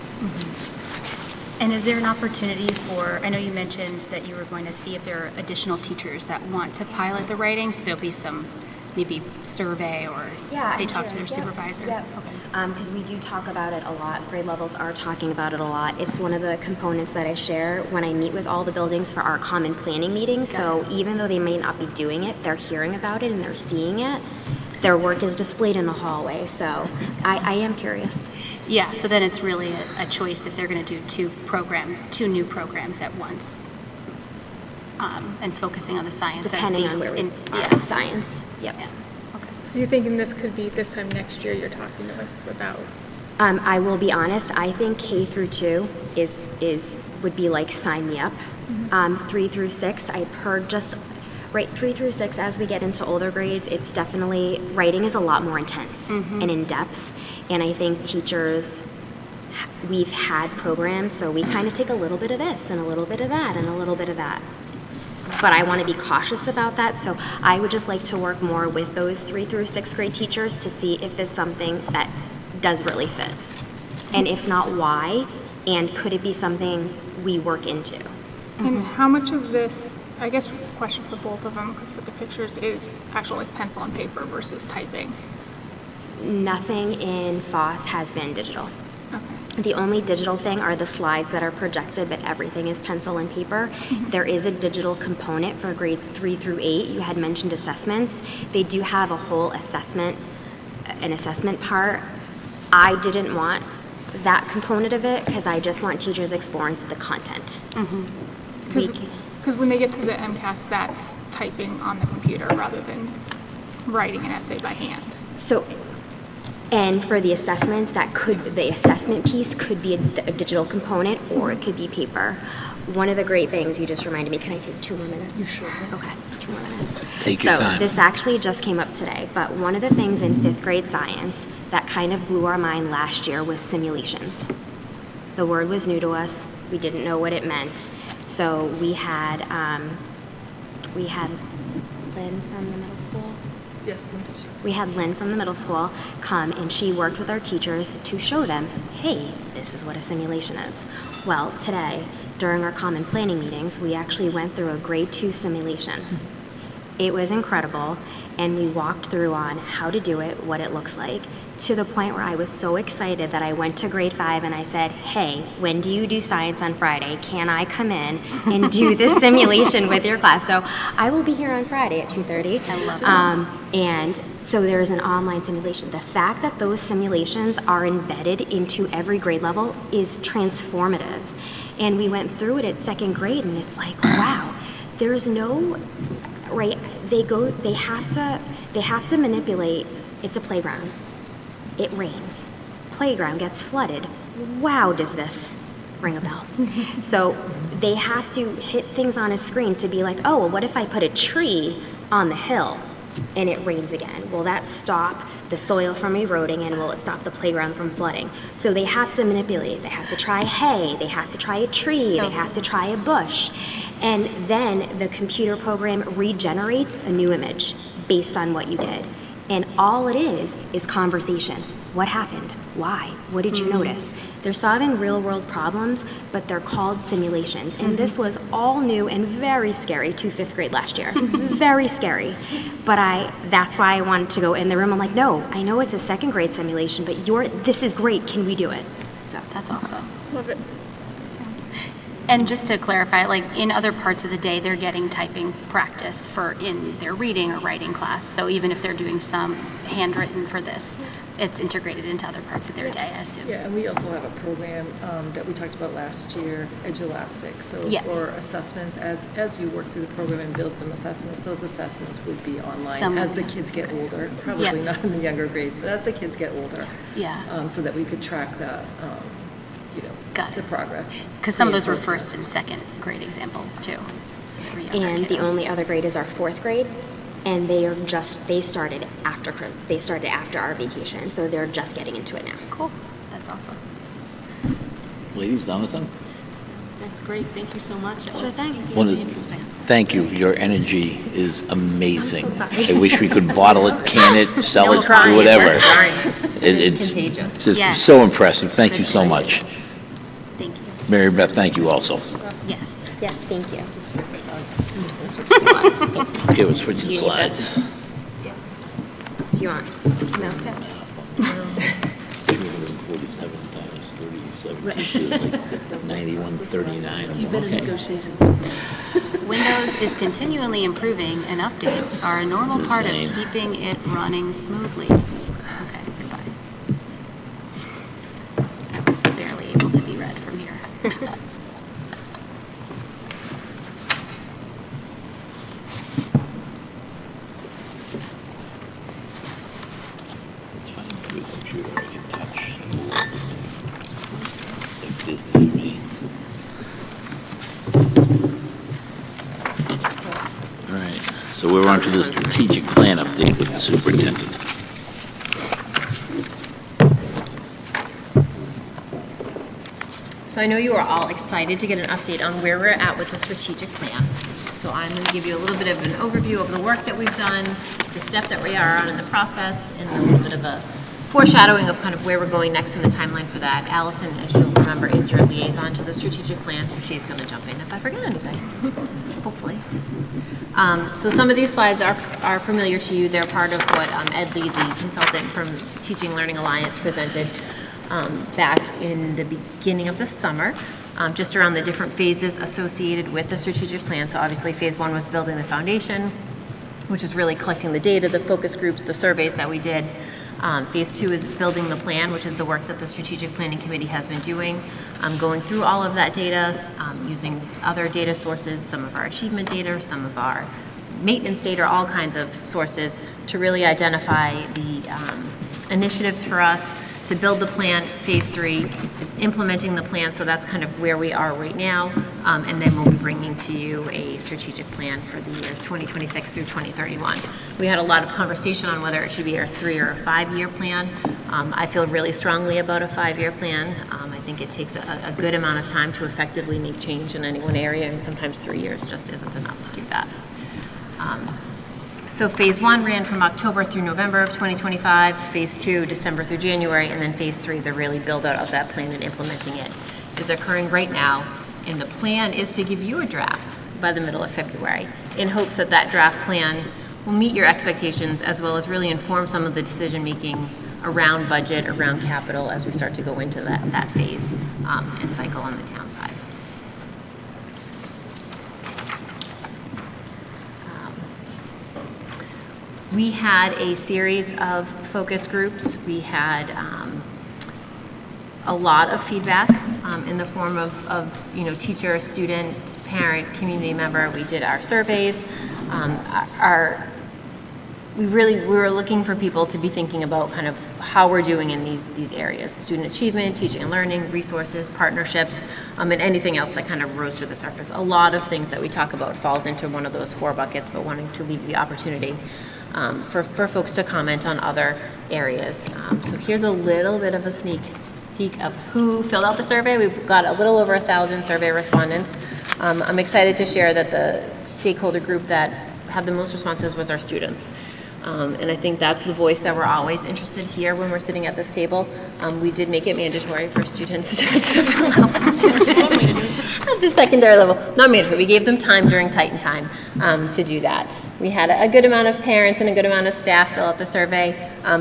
And is there an opportunity for, I know you mentioned that you were going to see if there are additional teachers that want to pilot the writing, so there'll be some maybe survey, or they talk to their supervisor? Yeah. Because we do talk about it a lot. Grade levels are talking about it a lot. It's one of the components that I share when I meet with all the buildings for our common planning meetings. So even though they may not be doing it, they're hearing about it and they're seeing it. Their work is displayed in the hallway, so I am curious. Yeah, so then it's really a choice if they're going to do two new programs at once, and focusing on the science. as Depending the on where we in- are yeah. in science. Yep. Yeah. Okay. So you're thinking this could be this time next year you're talking to us about? I will be honest, I think K through 2 would be like sign me up. 3 through 6, I've heard just, right, 3 through 6, as we get into older grades, it's definitely, writing is a lot more intense and in-depth. And I think teachers, we've had programs, so we kind of take a little bit of this and a little bit of that and a little bit of that. But I want to be cautious about that, so I would just like to work more with those 3 through 6th grade teachers to see if there's something that does really fit. And if not, why? And could it be something we work into? And how much of this, I guess question for both of them, because with the pictures, is actual like pencil and paper versus typing? Nothing in FOSS has been digital. Okay. The only digital thing are the slides that are projected, but everything is pencil and paper. There is a digital component for grades 3 through 8. You had mentioned assessments. They do have a whole an assessment part. I didn't want that component of it because I just want teachers exploring the content. Because when they get to the MCAS, that's typing on the computer rather than writing an essay by hand. So, and for the assessments, the assessment piece could be a digital component or it could be paper. One of the great things, you just reminded me, can I take 2 more minutes? You sure. Okay, 2 more minutes. Take your time. So this actually just came up today, but one of the things in 5th grade science that kind of blew our mind last year was simulations. The word was new to us. We didn't know what it meant. So we had Lynn from the middle school. Yes. We had Lynn from the middle school come and she worked with our teachers to show them, hey, this is what a simulation is. Well, today, during our common planning meetings, we actually went through a grade 2 simulation. It was incredible, and we walked through on how to do it, what it looks like, to the point where I was so excited that I went to grade 5 and I said, hey, when do you do science on Friday? Can I come in and do this simulation with your class? So I will be here on Friday at 2:30. I love it. And so there's an online simulation. The fact that those simulations are embedded into every grade level is transformative. And we went through it at 2nd grade, and it's like, wow, there's no, right, they have to manipulate, it's a playground. It rains. Playground gets flooded. Wow, does this ring a bell? So they have to hit things on a screen to be like, oh, well, what if I put a tree on the hill and it rains again? Will that stop the soil from eroding and will it stop the playground from flooding? So they have to manipulate. They have to try hay. They have to try a tree. They have to try a bush. And then the computer program regenerates a new image based on what you did. And all it is conversation. What happened? Why? What did you notice? They're solving real world problems, but they're called simulations. And this was all new and very scary to 5th grade last year. Very scary. But that's why I wanted to go in the room. I'm like, no, I know it's a 2nd grade simulation, but this is great. Can we do it? So That's awesome. Love it. And just to clarify, like in other parts of the day, they're getting typing practice in their reading or writing class. So even if they're doing some handwritten for this, it's integrated into other parts of their day, I assume. Yeah, and we also have a program that we talked about last year, Edulastic. So Yeah. for assessments, as you work through the program and build some assessments, those assessments would be online Some as would the be. kids get older. Probably Yeah. not in the younger grades, but as the kids get older. Yeah. So that we could track the, Got it. the progress. Because some of those were Reinforce first and second grade examples too. So they were younger and the kiddos. only other grade is our 4th grade. And they started after our vacation. So they're just getting into it now. Cool. That's awesome. Ladies, Donaldson? That's great. Thank you so much. It Sure was thing. really interesting. Thank you. Your energy is amazing. I wish we could bottle it, can it, sell it, do whatever. It's contagious. just Yes. so impressive. Thank you so much. Thank you. Mary Beth, thank you also. Yes. Yes, thank you. Okay, we're switching Do you need slides. Do you want mouse pad? 347 times 37 teachers, like 9139. You've been in Okay. negotiations. Windows is continually improving and updates are a normal It's part of insane. keeping it running smoothly. Okay, goodbye. I was barely able to be read from here. It's fine to do a computer, I can touch. It's like Disney for me. All right, so we're on to the strategic plan update with the superintendent. So I know you are all excited to get an update on where we're at with the strategic plan. So I'm going to give you a little bit of an overview of the work that we've done, the step that we are on in the process, and a little bit of a foreshadowing of kind of where we're going next in the timeline for that. Allison, as you'll remember, is your liaison to the strategic plan, so she's going to jump in if I forget anything, hopefully. So some of these slides are familiar to you. They're part of what Ed Lee, the consultant from Teaching Learning Alliance, presented back in the beginning of the summer, just around the different phases associated with the strategic plan. So obviously phase one was building the foundation, which is really collecting the data, the focus groups, the surveys that we did. Phase two is building the plan, which is the work that the strategic planning committee has been doing, going through all of that data, using other data sources, some of our achievement data, some of our maintenance data, all kinds of sources to really identify the initiatives for us to build the plan. Phase three is implementing the plan, so that's kind of where we are right now. And then we'll be bringing to you a strategic plan for the years 2026 through 2031. We had a lot of conversation on whether it should be a 3 or a 5-year plan. I feel really strongly about a 5-year plan. I think it takes a good amount of time to effectively make change in any one area, and sometimes 3 years just isn't enough to do that. So phase one ran from October through November of 2025, phase two, December through January, and then phase three, the really build out of that plan and implementing it, is occurring right now. And the plan is to give you a draft by the middle of February in hopes that that draft plan will meet your expectations as well as really inform some of the decision making around budget, around capital as we start to go into that phase and cycle on the town side. We had a series of focus groups. We had a lot of feedback in the form of teacher, student, parent, community member. We did our surveys. We were looking for people to be thinking about kind of how we're doing in these areas: student achievement, teaching and learning, resources, partnerships, and anything else that kind of rose to the surface. A lot of things that we talk about falls into one of those 4 buckets, but wanting to leave the opportunity for folks to comment on other areas. So here's a little bit of a sneak peek of who filled out the survey. We've got a little over 1,000 survey respondents. I'm excited to share that the stakeholder group that had the most responses was our students. And I think that's the voice that we're always interested here when we're sitting at this table. We did make it mandatory for students to fill out at the secondary level. Not mandatory, we gave them time during Titan time to do that. We had a good amount of parents and a good amount of staff fill out the survey.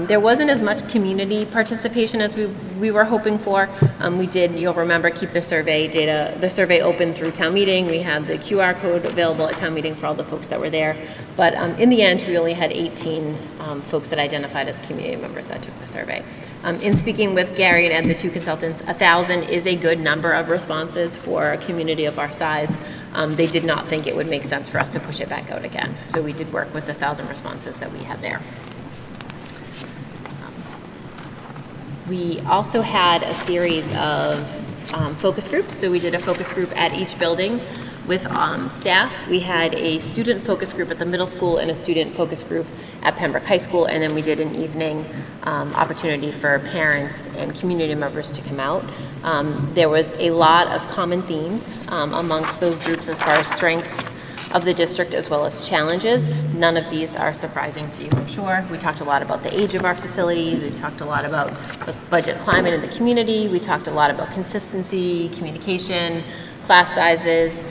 There wasn't as much community participation as we were hoping for. We did, you'll remember, keep the survey open through town meeting. We had the QR code available at town meeting for all the folks that were there. But in the end, we only had 18 folks that identified as community members that took the survey. In speaking with Gary and Ed, the 2 consultants, 1,000 is a good number of responses for a community of our size. They did not think it would make sense for us to push it back out again. So we did work with the 1,000 responses that we had there. We also had a series of focus groups. So we did a focus group at each building with staff. We had a student focus group at the middle school and a student focus group at Pembroke High School, and then we did an evening opportunity for parents and community members to come out. There was a lot of common themes amongst those groups as far as strengths of the district as well as challenges. None of these are surprising to you, I'm sure. We talked a lot about the age of our facilities. We talked a lot about the budget climate in the community. We talked a lot about consistency, communication, class sizes,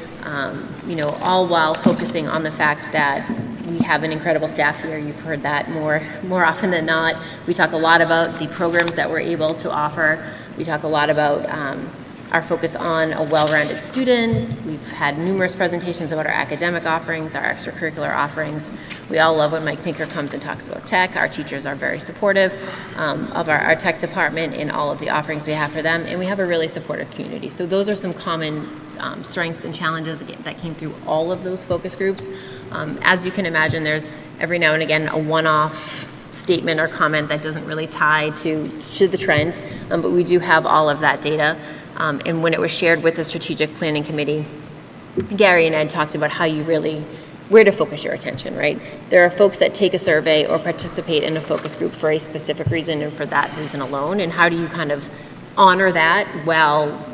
all while focusing on the fact that we have an incredible staff here. You've heard that more often than not. We talk a lot about the programs that we're able to offer. We talk a lot about our focus on a well-rounded student. We've had numerous presentations about our academic offerings, our extracurricular offerings. We all love when Mike Tinker comes and talks about tech. Our teachers are very supportive of our tech department and all of the offerings we have for them, and we have a really supportive community. So those are some common strengths and challenges that came through all of those focus groups. As you can imagine, there's every now and again a one-off statement or comment that doesn't really tie to the trend, but we do have all of that data. And when it was shared with the strategic planning committee, Gary and Ed talked about where to focus your attention, right? There are folks that take a survey or participate in a focus group for a specific reason and for that reason alone, and how do you kind of honor that while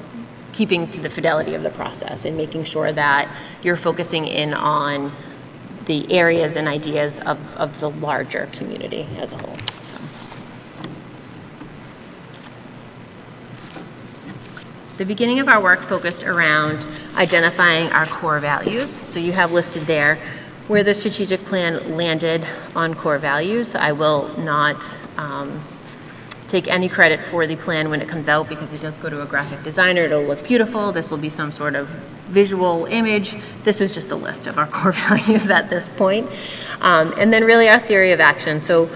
keeping to the fidelity of the process and making sure that you're focusing in on the areas and ideas of the larger community as a whole. The beginning of our work focused around identifying our core values. So you have listed there where the strategic plan landed on core values. I will not take any credit for the plan when it comes out because it does go to a graphic designer. It'll look beautiful. This will be some sort of visual image. This is just a list of our core values at this point. And then really our theory of action. So,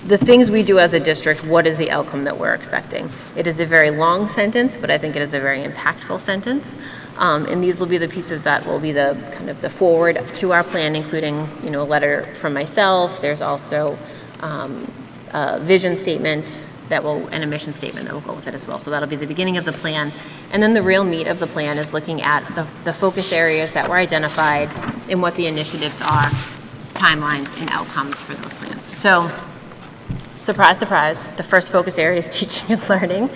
the things we do as a district, what is the outcome that we're expecting? It is a very long sentence, but I think it is a very impactful sentence. And these will be the pieces that will be the kind of the forward to our plan, including, a letter from myself. There's also a vision statement and a mission statement that will go with it as well. So that'll be the beginning of the plan. And then the real meat of the plan is looking at the focus areas that were identified and what the initiatives are, timelines and outcomes for those plans. So, surprise, surprise, the first focus area is teaching and learning.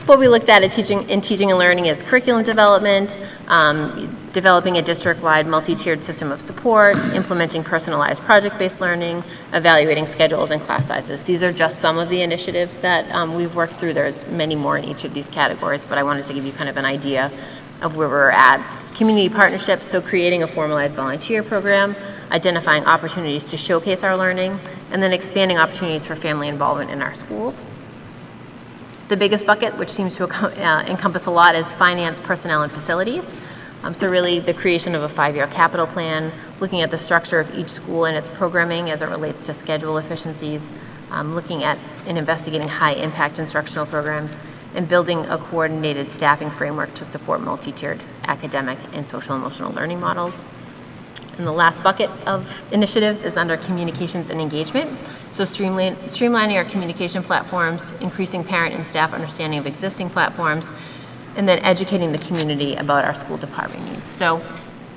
What we looked at teaching and learning is curriculum development, developing a district-wide multi-tiered system of support, implementing personalized project-based learning, evaluating schedules and class sizes. These are just some of the initiatives that we've worked through. There's many more in each of these categories, but I wanted to give you kind of an idea of where we're at. Community partnerships, so creating a formalized volunteer program, identifying opportunities to showcase our learning, and then expanding opportunities for family involvement in our schools. The biggest bucket, which seems to encompass a lot, is finance, personnel, and facilities. So really the creation of a 5-year capital plan, looking at the structure of each school and its programming as it relates to schedule efficiencies, looking at and investigating high-impact instructional programs, and building a coordinated staffing framework to support multi-tiered academic and social-emotional learning models. And the last bucket of initiatives is under communications and engagement. So streamlining our communication platforms, increasing parent and staff understanding of existing platforms, and then educating the community about our school department needs. So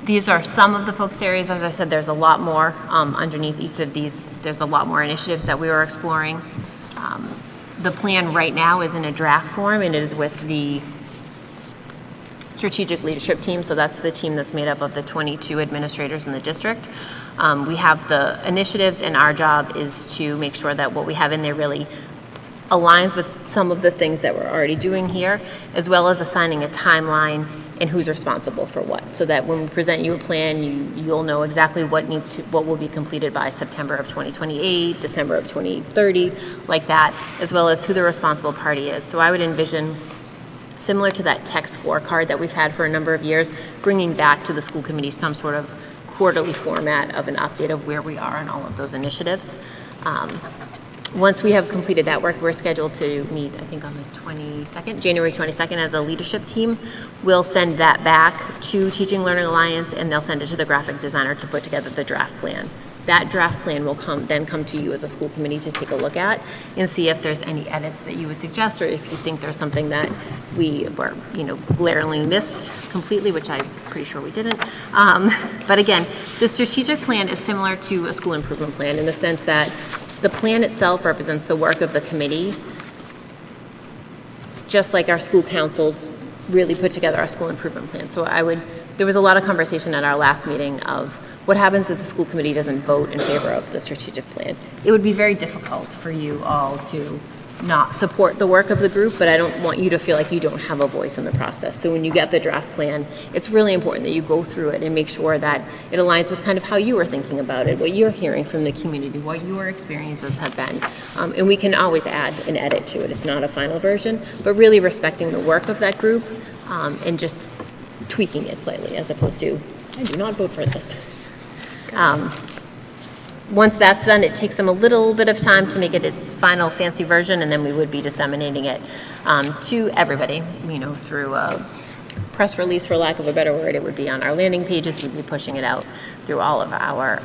these are some of the focus areas. As I said, there's a lot more underneath each of these. There's a lot more initiatives that we were exploring. The plan right now is in a draft form, and it is with the strategic leadership team, so that's the team that's made up of the 22 administrators in the district. We have the initiatives, and our job is to make sure that what we have in there really aligns with some of the things that we're already doing here, as well as assigning a timeline and who's responsible for what, so that when we present you a plan, you'll know exactly what will be completed by September of 2028, December of 2030, like that, as well as who the responsible party is. So I would envision, similar to that tech scorecard that we've had for a number of years, bringing back to the school committee some sort of quarterly format of an update of where we are on all of those initiatives. Once we have completed that work, we're scheduled to meet, I think, on the 22nd, January 22nd, as a leadership team. We'll send that back to Teaching Learning Alliance, and they'll send it to the graphic designer to put together the draft plan. That draft plan will then come to you as a school committee to take a look at and see if there's any edits that you would suggest, or if you think there's something that we were, glaringly missed completely, which I'm pretty sure we didn't. But again, the strategic plan is similar to a school improvement plan in the sense that the plan itself represents the work of the committee, just like our school councils really put together our school improvement plan. So there was a lot of conversation at our last meeting of what happens if the school committee doesn't vote in favor of the strategic plan. It would be very difficult for you all to not support the work of the group, but I don't want you to feel like you don't have a voice in the process. So when you get the draft plan, it's really important that you go through it and make sure that it aligns with kind of how you were thinking about it, what you're hearing from the community, what your experiences have been. And we can always add an edit to it. It's not a final version, but really respecting the work of that group and just tweaking it slightly as opposed to, I do not vote for this. Once that's done, it takes them a little bit of time to make it its final fancy version, and then we would be disseminating it to everybody, through a press release, for lack of a better word. It would be on our landing pages. We'd be pushing it out through all of our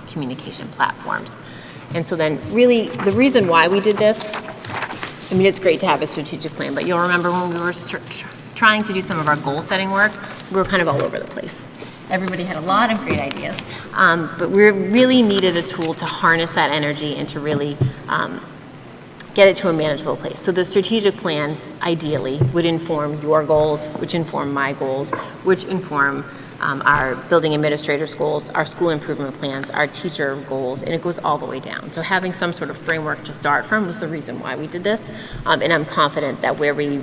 communication platforms. And so then really the reason why we did this, it's great to have a strategic plan, but you'll remember when we were trying to do some of our goal setting work, we were kind of all over the place. Everybody had a lot of great ideas, but we really needed a tool to harness that energy and to really get it to a manageable place. So the strategic plan, ideally, would inform your goals, which inform my goals, which inform our building administrators' goals, our school improvement plans, our teacher goals, and it goes all the way down. So having some sort of framework to start from was the reason why we did this, and I'm confident that where we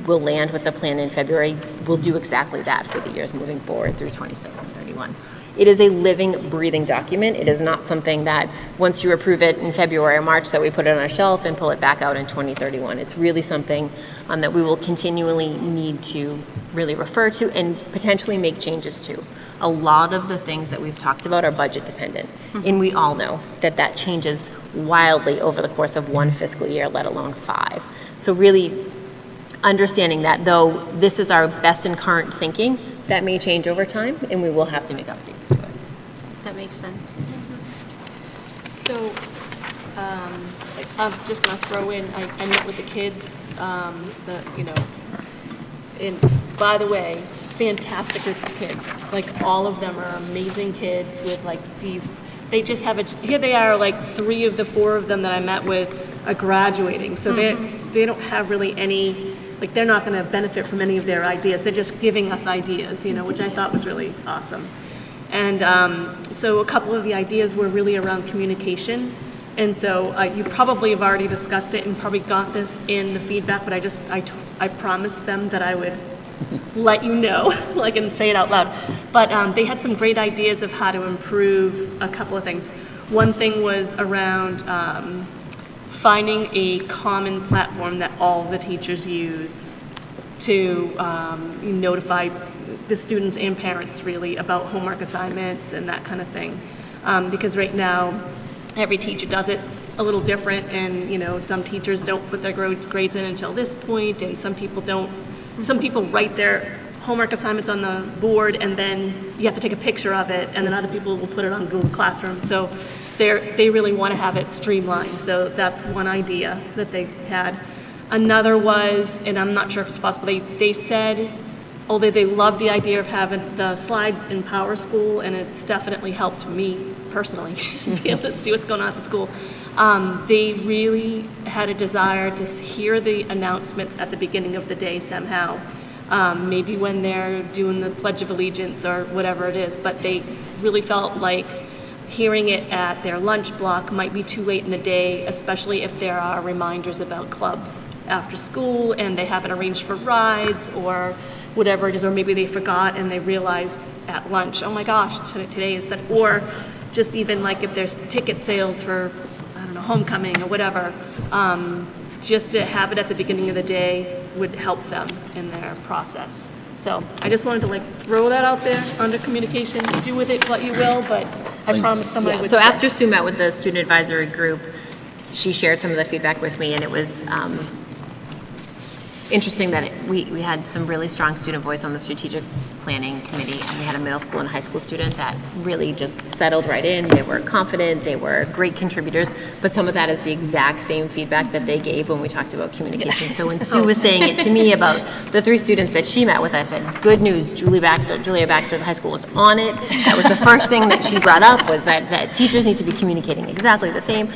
will land with the plan in February, we'll do exactly that for the years moving forward through 26 and 31. It is a living, breathing document. It is not something that once you approve it in February or March that we put it on our shelf and pull it back out in 2031. It's really something that we will continually need to really refer to and potentially make changes to. A lot of the things that we've talked about are budget dependent, and we all know that that changes wildly over the course of one fiscal year, let alone 5. So really understanding that though this is our best and current thinking, that may change over time and we will have to make updates to it. That makes sense. So, I'm just gonna throw in, I met with the kids, and by the way, fantastic group of kids. Like, all of them are amazing kids with they just have here they are, 3 of the 4 of them that I met with are graduating. So they don't have really any, they're not gonna benefit from any of their ideas. They're just giving us ideas, which I thought was really awesome. And so a couple of the ideas were really around communication. And so you probably have already discussed it and probably got this in the feedback, but I promised them that I would let you know, and say it out loud. But they had some great ideas of how to improve a couple of things. One thing was around finding a common platform that all the teachers use to notify the students and parents really about homework assignments and that kind of thing. Because right now, every teacher does it a little different, and some teachers don't put their grades in until this point, and some people don't. Some people write their homework assignments on the board, and then you have to take a picture of it, and then other people will put it on Google Classroom. So they really want to have it streamlined. So that's one idea that they had. Another was, and I'm not sure if it's possible, they said, although they loved the idea of having the slides in Power School, and it's definitely helped me personally be able to see what's going on at the school. They really had a desire to hear the announcements at the beginning of the day somehow. Maybe when they're doing the Pledge of Allegiance or whatever it is, but they really felt like hearing it at their lunch block might be too late in the day, especially if there are reminders about clubs after school and they haven't arranged for rides or whatever it is, or maybe they forgot and they realized at lunch, oh my gosh, today is that, or just even if there's ticket sales for, I don't know, homecoming or whatever, just to have it at the beginning of the day would help them in their process. So I just wanted to throw that out there under communication. Do with it what you will, but I promised them I would. So after Sue met with the student advisory group, she shared some of the feedback with me, and it was interesting that we had some really strong student voice on the strategic planning committee, and we had a middle school and high school student that really just settled right in. They were confident, they were great contributors, but some of that is the exact same feedback that they gave when we talked about communication. So when Sue was saying it to me about the 3 students that she met with, I said, good news, Julia Baxter at the high school was on it. That was the first thing that she brought up, was that teachers need to be communicating exactly the same.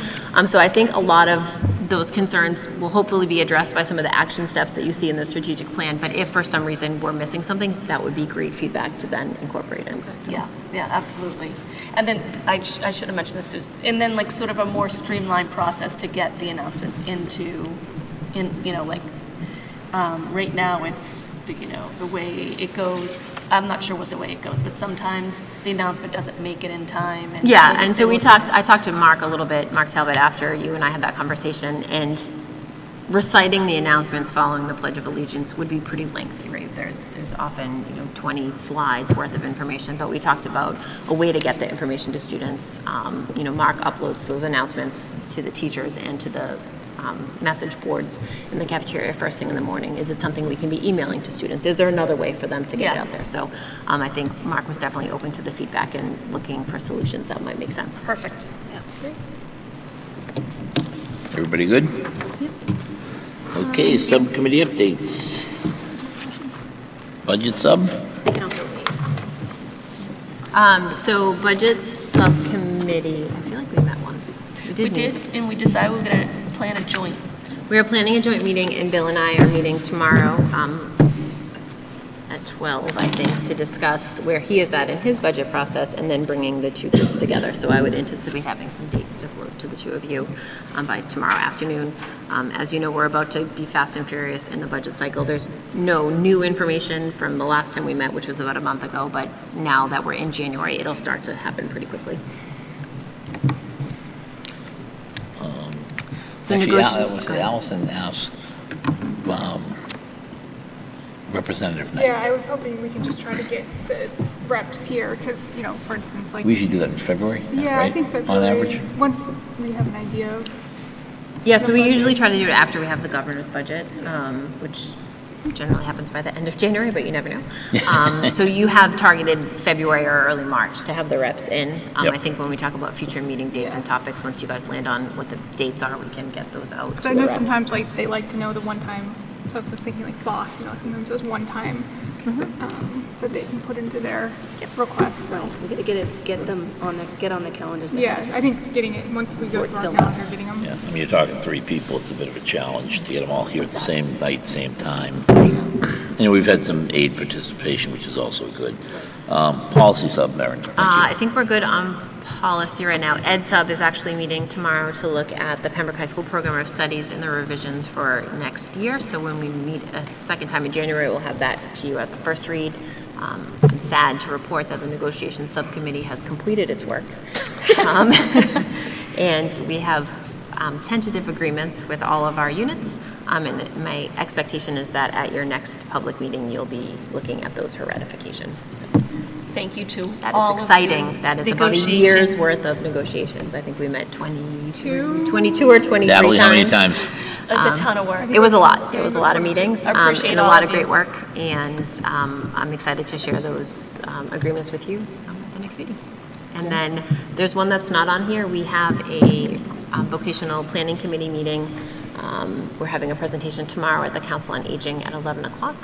So I think a lot of those concerns will hopefully be addressed by some of the action steps that you see in the strategic plan. But if for some reason we're missing something, that would be great feedback to then incorporate in. So. Yeah, absolutely. And then I should have mentioned this too. And then like sort of a more streamlined process to get the announcements right now it's, the way it goes, I'm not sure what the way it goes, but sometimes the announcement doesn't make it in time. And so I talked to Mark Talbot, after you and I had that conversation, and reciting the announcements following the Pledge of Allegiance would be pretty lengthy, right? There's often, 20 slides worth of information, but we talked about a way to get the information to students. Mark uploads those announcements to the teachers and to the message boards in the cafeteria first thing in the morning. Is it something we can be emailing to students? Is there another way for them to get it out there? So I think Mark was definitely open to the feedback and looking for solutions that might make sense. Perfect. Yeah. Everybody good? Okay, subcommittee updates. Budget sub? So budget subcommittee, I feel like we met once. We did, and we decided we were going to plan a joint. We are planning a joint meeting, and Bill and I are meeting tomorrow at 12, I think, to discuss where he is at in his budget process and then bringing the two groups together. So I would anticipate having some dates to float to the two of you by tomorrow afternoon. As you know, we're about to be fast and furious in the budget cycle. There's no new information from the last time we met, which was about a month ago, but now that we're in January, it'll start to happen pretty quickly. So Actually, Allison asked Representative Knight. Yeah, I was hoping we can just try to get the reps here, because, for instance, like. We usually do that in February, Yeah, right? I think February. On average? Once we have an idea of. Yeah, so we usually try to do it after we have the governor's budget, which generally happens by the end of January, but you never know. So you have targeted February or early March to have the reps in. Yep. I think when we talk about future meeting dates and topics, once you guys land on what the dates are, we can get those out. Because I know sometimes they like to know the one time, so I was just thinking like FOSS, sometimes there's one time that they can put into their requests, so. We got to get on the calendars. Yeah, I think getting it, once we go Before it's through our filled. calendar, getting them. Yeah, I mean, you're talking 3 people, it's a bit of a challenge to get them all here at the same night, same time. We've had some aid participation, which is also good. Policy sub, Maren, thank you. I think we're good on policy right now. Ed Sub is actually meeting tomorrow to look at the Pembroke High School Program of Studies and the revisions for next year. So when we meet a second time in January, we'll have that to you as a first read. I'm sad to report that the negotiations subcommittee has completed its work. And we have tentative agreements with all of our units. And my expectation is that at your next public meeting, you'll be looking at those for ratification. So Thank you to that all is of exciting. you. That is about a Negotiation. year's worth of negotiations. I think we met 22 or 23 Natalie, times. how many times? It's a ton of work. It was a lot. It was a lot of meetings I appreciate and a all lot of of great you. work. And I'm excited to share those agreements with you at the next meeting. And then there's one that's not on here. We have a vocational planning committee meeting. We're having a presentation tomorrow at the Council on Aging at 11 o'clock.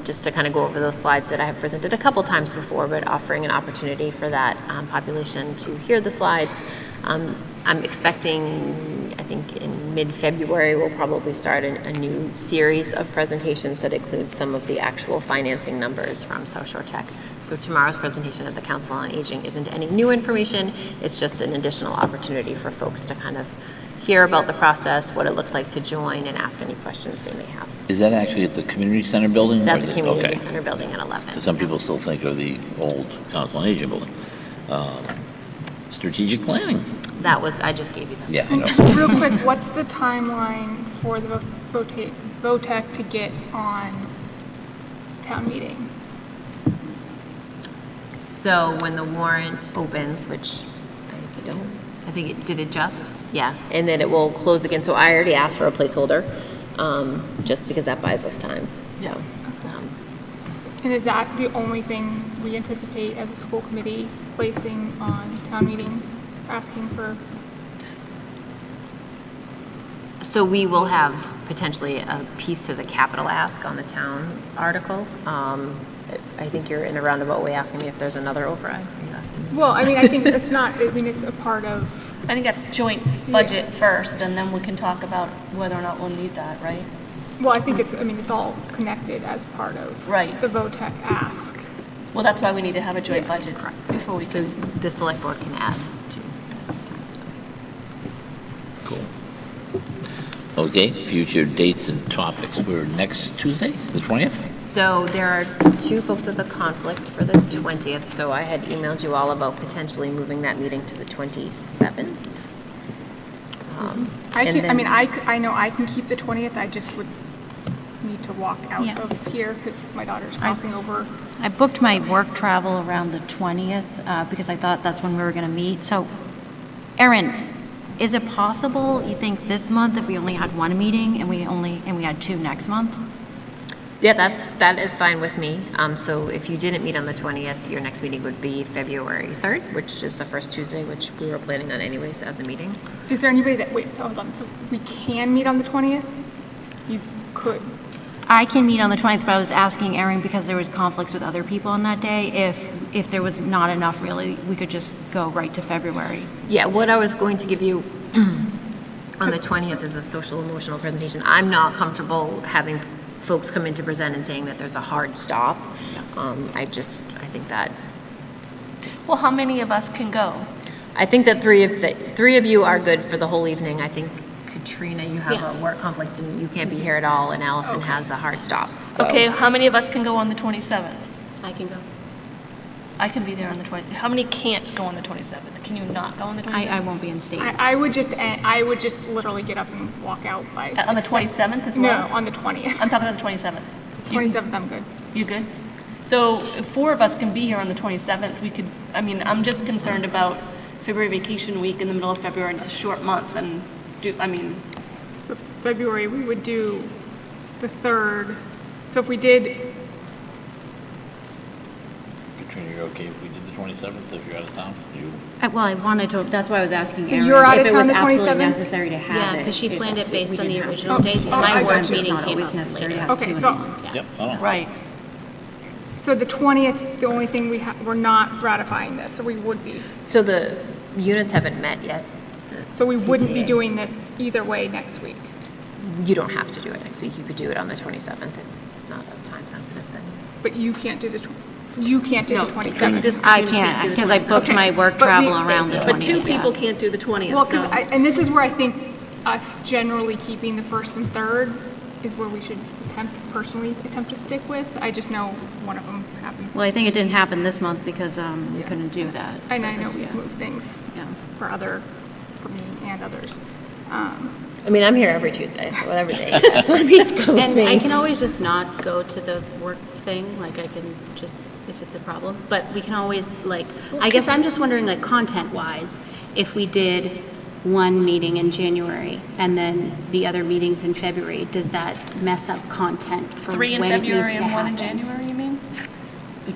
Just to kind of go over those slides that I have presented a couple times before, but offering an opportunity for that population to hear the slides. I'm expecting, I think in mid-February, we'll probably start a new series of presentations that include some of the actual financing numbers from South Shore Tech. So tomorrow's presentation at the Council on Aging isn't any new information, it's just an additional opportunity for folks to kind of hear about the process, what it looks like to join, and ask any questions they may have. Is that actually at the community center building? It's or at is the it- community okay. center building at 11. 'Cause some people still think of the old Council on Aging building. Strategic planning. That was, I just gave you that. Yeah, I know. Real quick, what's the timeline for the VOTEC to get on town meeting? So when the warrant opens, which I think it did it just? Yeah, and then it will close again. So I already asked for a placeholder, just because that buys us time. So, And is that the only thing we anticipate as a school committee placing on town meeting, asking for? so we will have potentially a piece to the capital ask on the town article. I think you're in a roundabout way asking me if there's another override. Are you asking me? Well, I mean, I think it's not, I mean, it's a part of I think that's joint budget first, and then we can talk about whether or not we'll need that, right? Well, I think it's all connected as part of Right. the VOTEC ask. Well, that's why we need to have a joint budget before we So can. the select board can add to. Cool. Okay, future dates and topics. We're next Tuesday, the 20th? So there are two folks with a conflict for the 20th, so I had emailed you all about potentially moving that meeting to the 27th. And then- I know I can keep the 20th, I just would need to walk out Yeah. of here because my daughter's crossing over. I booked my work travel around the 20th because I thought that's when we were going to meet. So, Erin, is it possible, you think, this month if we only had one meeting and we had two next month? Yeah, that is fine with me. So if you didn't meet on the 20th, your next meeting would be February 3rd, which is the first Tuesday, which we were planning on anyways as a meeting. Is there anybody that, wait, so hold on, so we can meet on the 20th? You could. I can meet on the 20th, but I was asking Erin because there was conflicts with other people on that day. If there was not enough, really, we could just go right to February. Yeah, what I was going to give you on the 20th is a social emotional presentation. I'm not comfortable having folks come in to present and saying that there's a hard stop. I think that, Well, how many of us can go? I think that three of you are good for the whole evening. I think Katrina, you have a work conflict and you can't be here at all, and Allison has a hard stop. So. Okay, how many of us can go on the 27th? I can go. I can be there on the 20th. How many can't go on the 27th? Can you not go on the 27th? I won't be in state. I would just literally get up and walk out by. On the 27th as No, well? on the 20th. I'm talking about the 27th. 27th, I'm good. You good? So if four of us can be here on the 27th, we could, I'm just concerned about February vacation week in the middle of February, and it's a short month, and So February, we would do the 3rd. So if we did, Katrina, you're okay if we did the 27th if you're out of town? Well, I wanted to, that's why I was asking So Erin you're out of if it town was the absolutely 27th? necessary to have it. Yeah, because she planned it based we on the didn't have- original dates, and my I work got you. meeting It's not came always up necessary to later. have okay, two so, meetings. Yep, I don't know. right. so the 20th, the only thing we're not ratifying this, or we would be. So the units haven't met yet. So we wouldn't be PTA. doing this either way next week. You don't have to do it next week. You could do it on the 27th. It's not a time sensitive thing. But you can't do the 27th. This I community can't, do the because I 27th. booked my work But travel we- around the 20th. But two yeah. people can't do the 20th, Well, so. and this is where I think us generally keeping the 1st and 3rd is where we should personally attempt to stick with. I just know one of them happens. Well, I think it didn't happen this month because we couldn't do that. And I know Yeah. we've moved things Yeah. for me and others. I mean, I'm here every Tuesday, so whatever day you guys want me to go with And me. I can always just not go to the work thing, like I can just, if it's a problem, but we can always, like, I guess I'm just wondering, like, content-wise, if we did one meeting in January and then the other meetings in February, does that mess up content for when 3 it in needs to February and 1 happen? in January, you mean?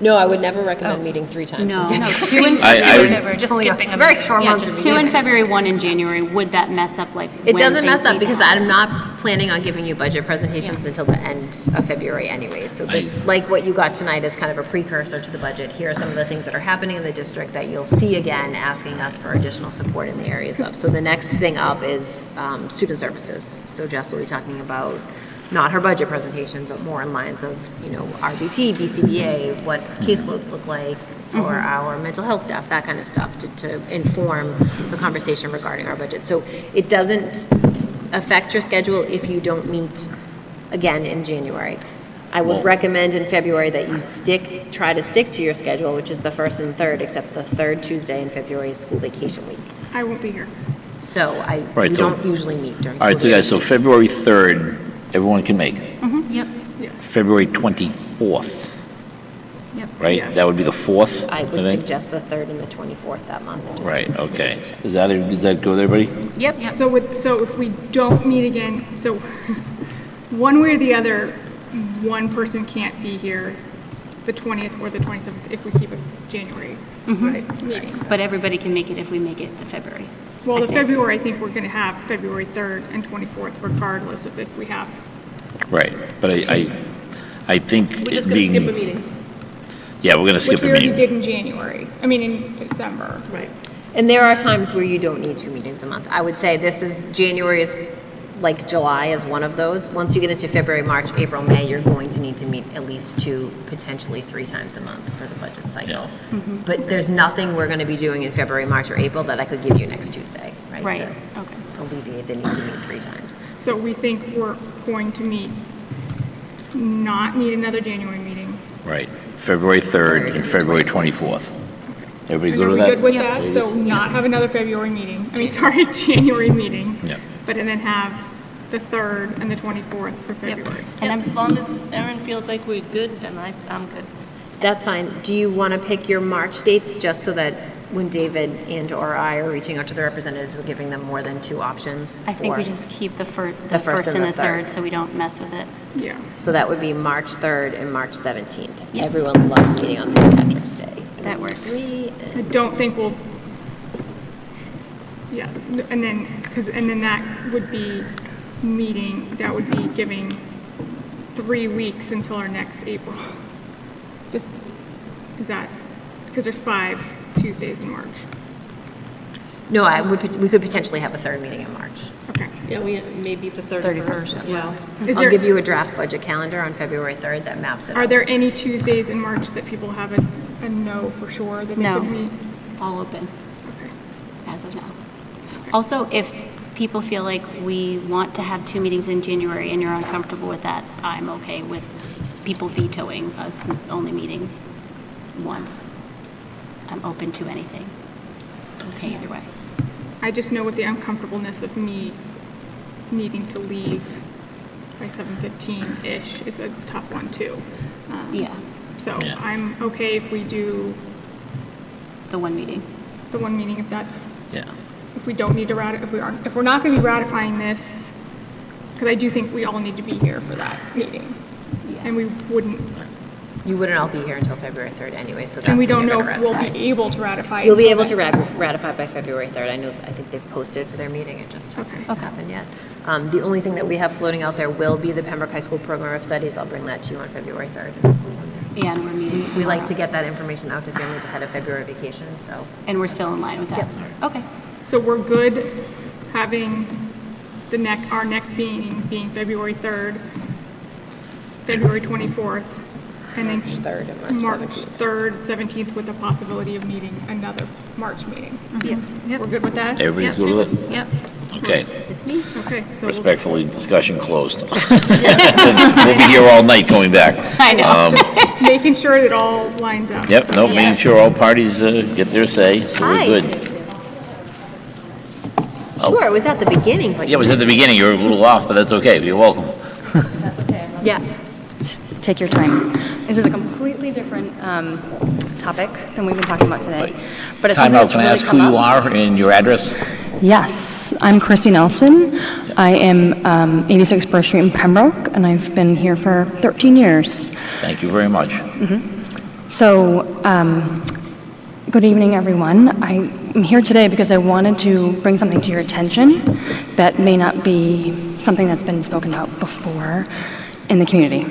No, I would never recommend meeting 3 times. No, in no, February. 2 in I would- February, just skipping It's a a very meeting. short Yeah, month just to 2 in begin. February, 1 in January, would that mess up, like, It when doesn't things mess up need to because happen? I'm not planning on giving you budget presentations until the end of February anyway. So this, like what you got tonight, is kind of a precursor to the budget. Here are some of the things that are happening in the district that you'll see again, asking us for additional support in the areas of. So the next thing up is student services. So Jess will be talking about not her budget presentation, but more in lines of, RBT, BCBA, what caseloads look like for our mental health staff, that kind of stuff, to inform the conversation regarding our budget. So it doesn't affect your schedule if you don't meet again in January. I would recommend in February that you try to stick to your schedule, which is the 1st and 3rd, except the 3rd Tuesday in February is school vacation week. I won't be here. So we Right, so- don't usually meet during All right, so school guys, so February 3rd, everyone can make. Yep. Yes. February 24th, Yep. right? Yes. That would be the 4th, I I would think? suggest the 3rd and the 24th that month. just Right, because it's okay. really- Does that go with everybody? Yep. So if we don't meet again, so one way or the other, one person can't be here the 20th or the 27th if we keep a January meeting. But everybody can make it if we make it the February. Well, the February, I think we're going to have February 3rd and 24th regardless of if we have. Right, but I think We're it just gonna skip a being, meeting. yeah, we're gonna Which skip we a already meeting. did in January, in December. Right. And there are times where you don't need 2 meetings a month. I would say January is like July is one of those. Once you get into February, March, April, May, you're going to need to meet at least 2, potentially 3 times a month for the budget cycle. Yeah. But there's nothing we're going to be doing in February, March, or April that I could give you next Tuesday, right? Right, To okay. alleviate the need to meet 3 times. So we think we're going to not need another January meeting. Right. February 3rd and February 24th. Everybody good Are with we that? good with that? So not have another February meeting, January meeting. Yeah. But and then have the 3rd and the 24th for February. And as long as Erin feels like we're good, then I'm good. That's fine. Do you want to pick your March dates just so that when David and or I are reaching out to the representatives, we're giving them more than 2 options? I think we for- just keep the first and and the the third, third. so we don't mess with it. Yeah. So that would be March 3rd and March 17th. Yeah. Everyone loves meeting on St. Patrick's Day. That works. 3 I don't think we'll, yeah, and then that would be that would be giving 3 weeks until our next April. Is that, because there's 5 Tuesdays in March. No, we could potentially have a 3rd meeting in March. Okay. Yeah, maybe the 31st as well. Is I'll there, give you a draft budget calendar on February 3rd that maps it are out. there any Tuesdays in March that people have a no for sure that they No. could meet? All open Okay. as of now. Also, if people feel like we want to have 2 meetings in January and you're uncomfortable with that, I'm okay with people vetoing us only meeting once. I'm open to anything. Okay, either way. I just know with the uncomfortableness of me needing to leave by 7:15-ish is a tough one too. Yeah, So Yeah. I'm okay if we do the 1 meeting. the 1 meeting Yeah. if we don't need to if we're not going to be ratifying this, because I do think we all need to be here for that meeting. And we wouldn't, You wouldn't all be here until February 3rd anyway, so that's and we when don't you're know gonna if we'll ratify. be able to ratify. You'll be able until to then. ratify by February 3rd. I think they've posted for their meeting, it just hasn't Okay. happened yet. The only thing that we have floating out there will be the Pembroke High School Program of Studies. I'll bring that to you on February 3rd. Yeah, and we're meeting We like tomorrow. to get that information out to families ahead of February vacation, so. And we're still in line with that? Okay. So we're good having our next meeting being February 3rd, February 24th, and then March 3rd and March March 17th. 3rd, 17th, with the possibility of needing another March meeting. Yep. We're good with that? Everybody's good with it? Yep. Okay. Okay, so Respectfully, discussion closed. We'll be here all night going back. I know. making sure it all lines up. Yep, so- no, making sure all parties get their say, so we're Hi. good. Sure, it was at the beginning, but. Yeah, it was at the beginning, you were a little off, but that's okay, you're welcome. Yes. Take your time. This is a completely different topic than we've been talking about today. But it's Time something out, that's can I really ask who come you up. are and your address? Yes, I'm Christy Nelson. I am 86 Burr Street in Pembroke, and I've been here for 13 years. Thank you very much. So, good evening, everyone. I'm here today because I wanted to bring something to your attention that may not be something that's been spoken about before in the community.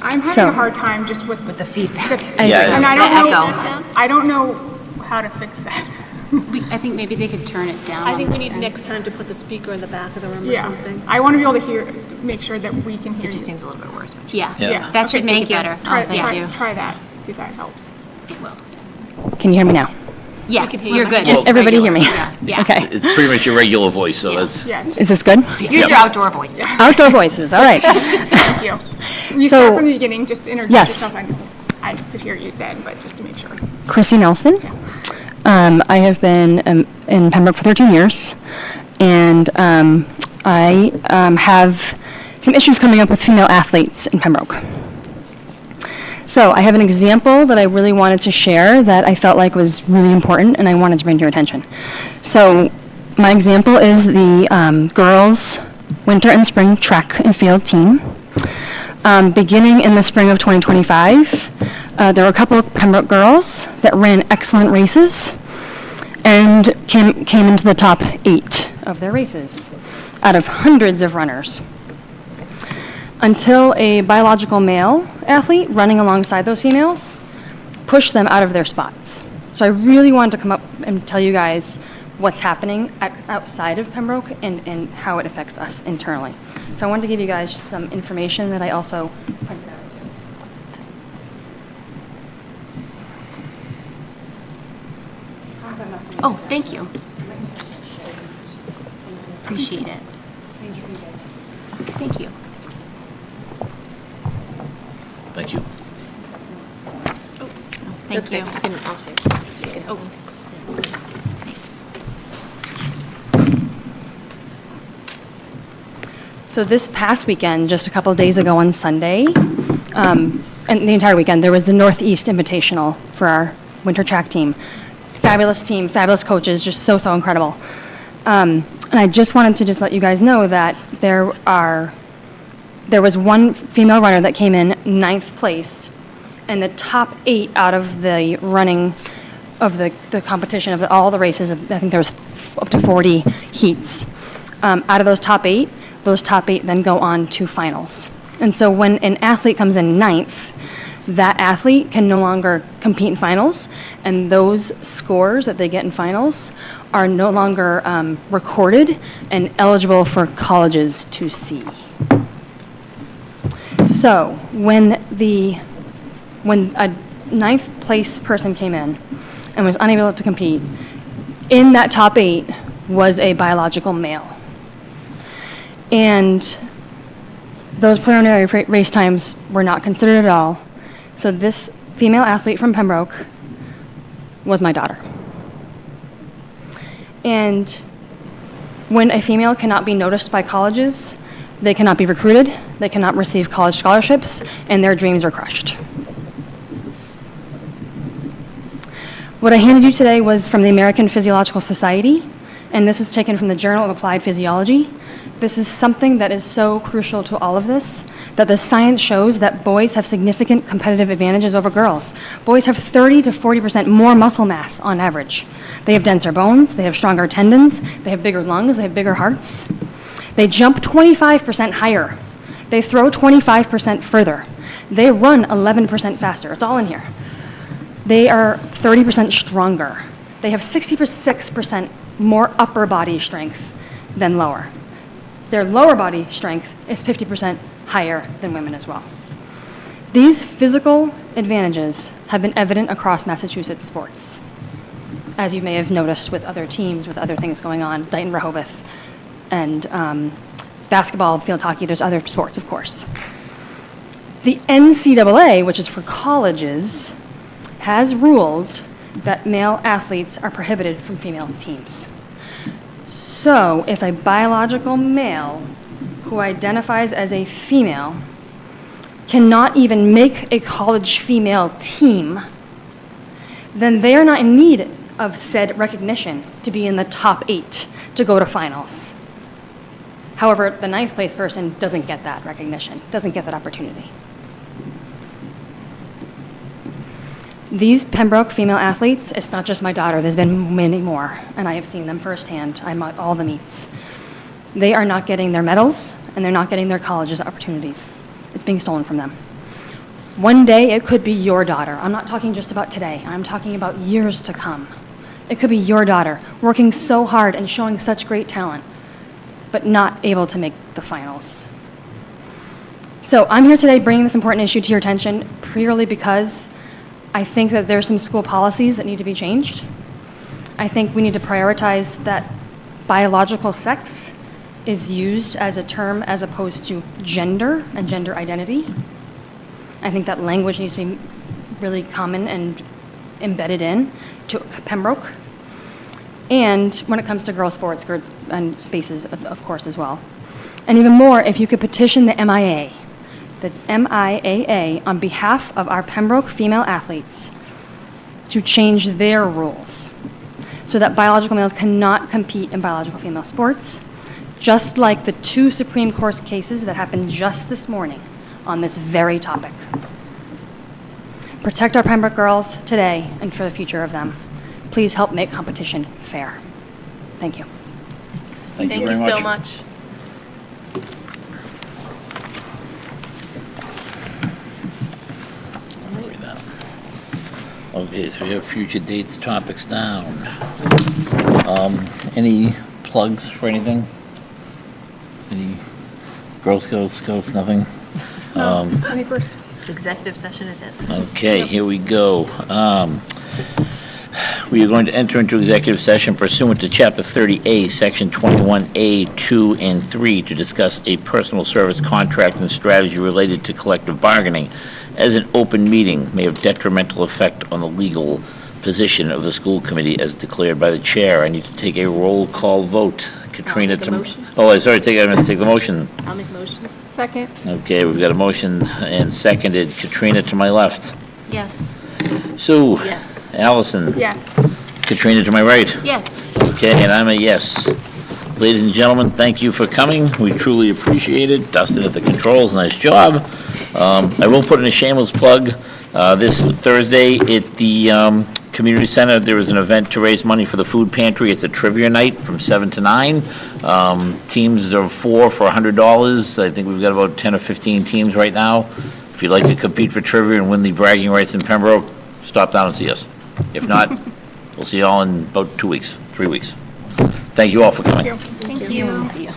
I'm having So- a hard time just with With the feedback. Yeah. and I The don't echo. know, I don't know how to fix that. I think maybe they could turn it down. I think on we the need end. next time to put the speaker in the back of the room or Yeah, something. I want to be able to make sure that we can hear It you. just seems a little bit worse. Yeah, Yeah. that should make it you. better. Try, Oh, thank try, you. try that, see if that helps. It will. Can you hear me now? Yeah, can hear you're you good. Can everybody hear me? Yeah, yeah. Okay. It's pretty much your regular voice, so that's, Yeah, Is this good? Use your outdoor voice. Outdoor voices, all right. thank you. You So- start from the beginning, just introduce Yes. yourself. I could hear you then, but just to make sure. Chrissy Nelson. I have been in Pembroke for 13 years, and I have some issues coming up with female athletes in Pembroke. So I have an example that I really wanted to share that I felt like was really important, and I wanted to bring to your attention. So my example is the girls' winter and spring track and field team. Beginning in the spring of 2025, there were a couple of Pembroke girls that ran excellent races and came into the top 8 of their races out of hundreds of runners. Until a biological male athlete running alongside those females pushed them out of their spots. So So I really wanted to come up and tell you guys what's happening outside of Pembroke and how it affects us internally. So I wanted to give you guys just some information that I also printed out. Oh, thank you. Appreciate it. Thank you. Thank you. Thank you. Oh, So this past weekend, just a couple of days ago on Sunday, and the entire weekend, there was the Northeast Invitational for our winter track team, fabulous coaches, just so incredible. And I just wanted to just let you guys know that there was one female runner that came in 9th place, and the top 8 out of the running of the competition of all the races, I think there was up to 40 heats. Out of those top 8 then go on to finals. And so when an athlete comes in 9th, that athlete can no longer compete in finals, and those scores that they get in finals are no longer recorded and eligible for colleges to see. So when a 9th place person came in and was unable to compete, in that top 8 was a biological male. And those preliminary race times were not considered at all. So this female athlete from Pembroke was my daughter. And when a female cannot be noticed by colleges, they cannot be recruited, they cannot receive college scholarships, and their dreams are crushed. What I handed you today was from the American Physiological Society, and this is taken from the Journal of Applied Physiology. This is something that is so crucial to all of this, that the science shows that boys have significant competitive advantages over girls. Boys have 30 to 40% more muscle mass on average. They have denser bones, they have stronger tendons, they have bigger lungs, they have bigger hearts. They jump 25% higher. They throw 25% further. They run 11% faster. It's all in here. They are 30% stronger. They have 66% more upper body strength than lower. Their lower body strength is 50% higher than women as well. These physical advantages have been evident across Massachusetts sports, as you may have noticed with other teams, with other things going on, Dayton Rehoboth, and basketball, field hockey, there's other sports, of course. The NCAA, which is for colleges, has ruled that male athletes are prohibited from female teams. So if a biological male who identifies as a female cannot even make a college female team, then they are not in need of said recognition to be in the top 8 to go to finals. However, the 9th place person doesn't get that recognition, doesn't get that opportunity. These Pembroke female athletes, it's not just my daughter, there's been many more, and I have seen them firsthand. I'm at all the meets. They are not getting their medals, and they're not getting their college's opportunities. It's being stolen from them. One day, it could be your daughter. I'm not talking just about today. I'm talking about years to come. It could be your daughter, working so hard and showing such great talent, but not able to make the finals. So I'm here today bringing this important issue to your attention purely because I think that there's some school policies that need to be changed. I think we need to prioritize that biological sex is used as a term as opposed to gender and gender identity. I think that language needs to be really common and embedded in to Pembroke. And when it comes to girls' sports, girls and spaces, of course, as well. And even more, if you could petition the MIAA on behalf of our Pembroke female athletes to change their rules so that biological males cannot compete in biological female sports, just like the 2 Supreme Court cases that happened just this morning on this very topic. Protect our Pembroke girls today and for the future of them. Please help make competition fair. Thank you. Thank you very so much. much. Read that. Okay, so we have future dates, topics down. Any plugs for anything? Any Girl Scouts, nothing? Any person? Executive session it is. Okay, here we go. We are going to enter into executive session pursuant to Chapter 30A, Section 21A, 2, and 3 to discuss a personal service contract and strategy related to collective bargaining, as an open meeting may have detrimental effect on the legal position of the school committee as declared by the chair. I need to take a roll call vote. Katrina, make a motion. oh, I must take the motion. I'll make a motion. Second. Okay, we've got a motion and seconded. Katrina to my left. Yes. Sue. Yes. Allison. Yes. Katrina to my right. Yes. Okay, and I'm a yes. Ladies and gentlemen, thank you for coming. We truly appreciate it. Dustin at the controls, nice job. I will put in a shameless plug. This Thursday at the community center, there is an event to raise money for the food pantry. It's a trivia night from 7 to 9. Teams of 4 for $100. I think we've got about 10 or 15 teams right now. If you'd like to compete for trivia and win the bragging rights in Pembroke, stop down and see us. If not, we'll see you all in about 2 weeks, 3 weeks. Thank you all for coming. Thank you. See you.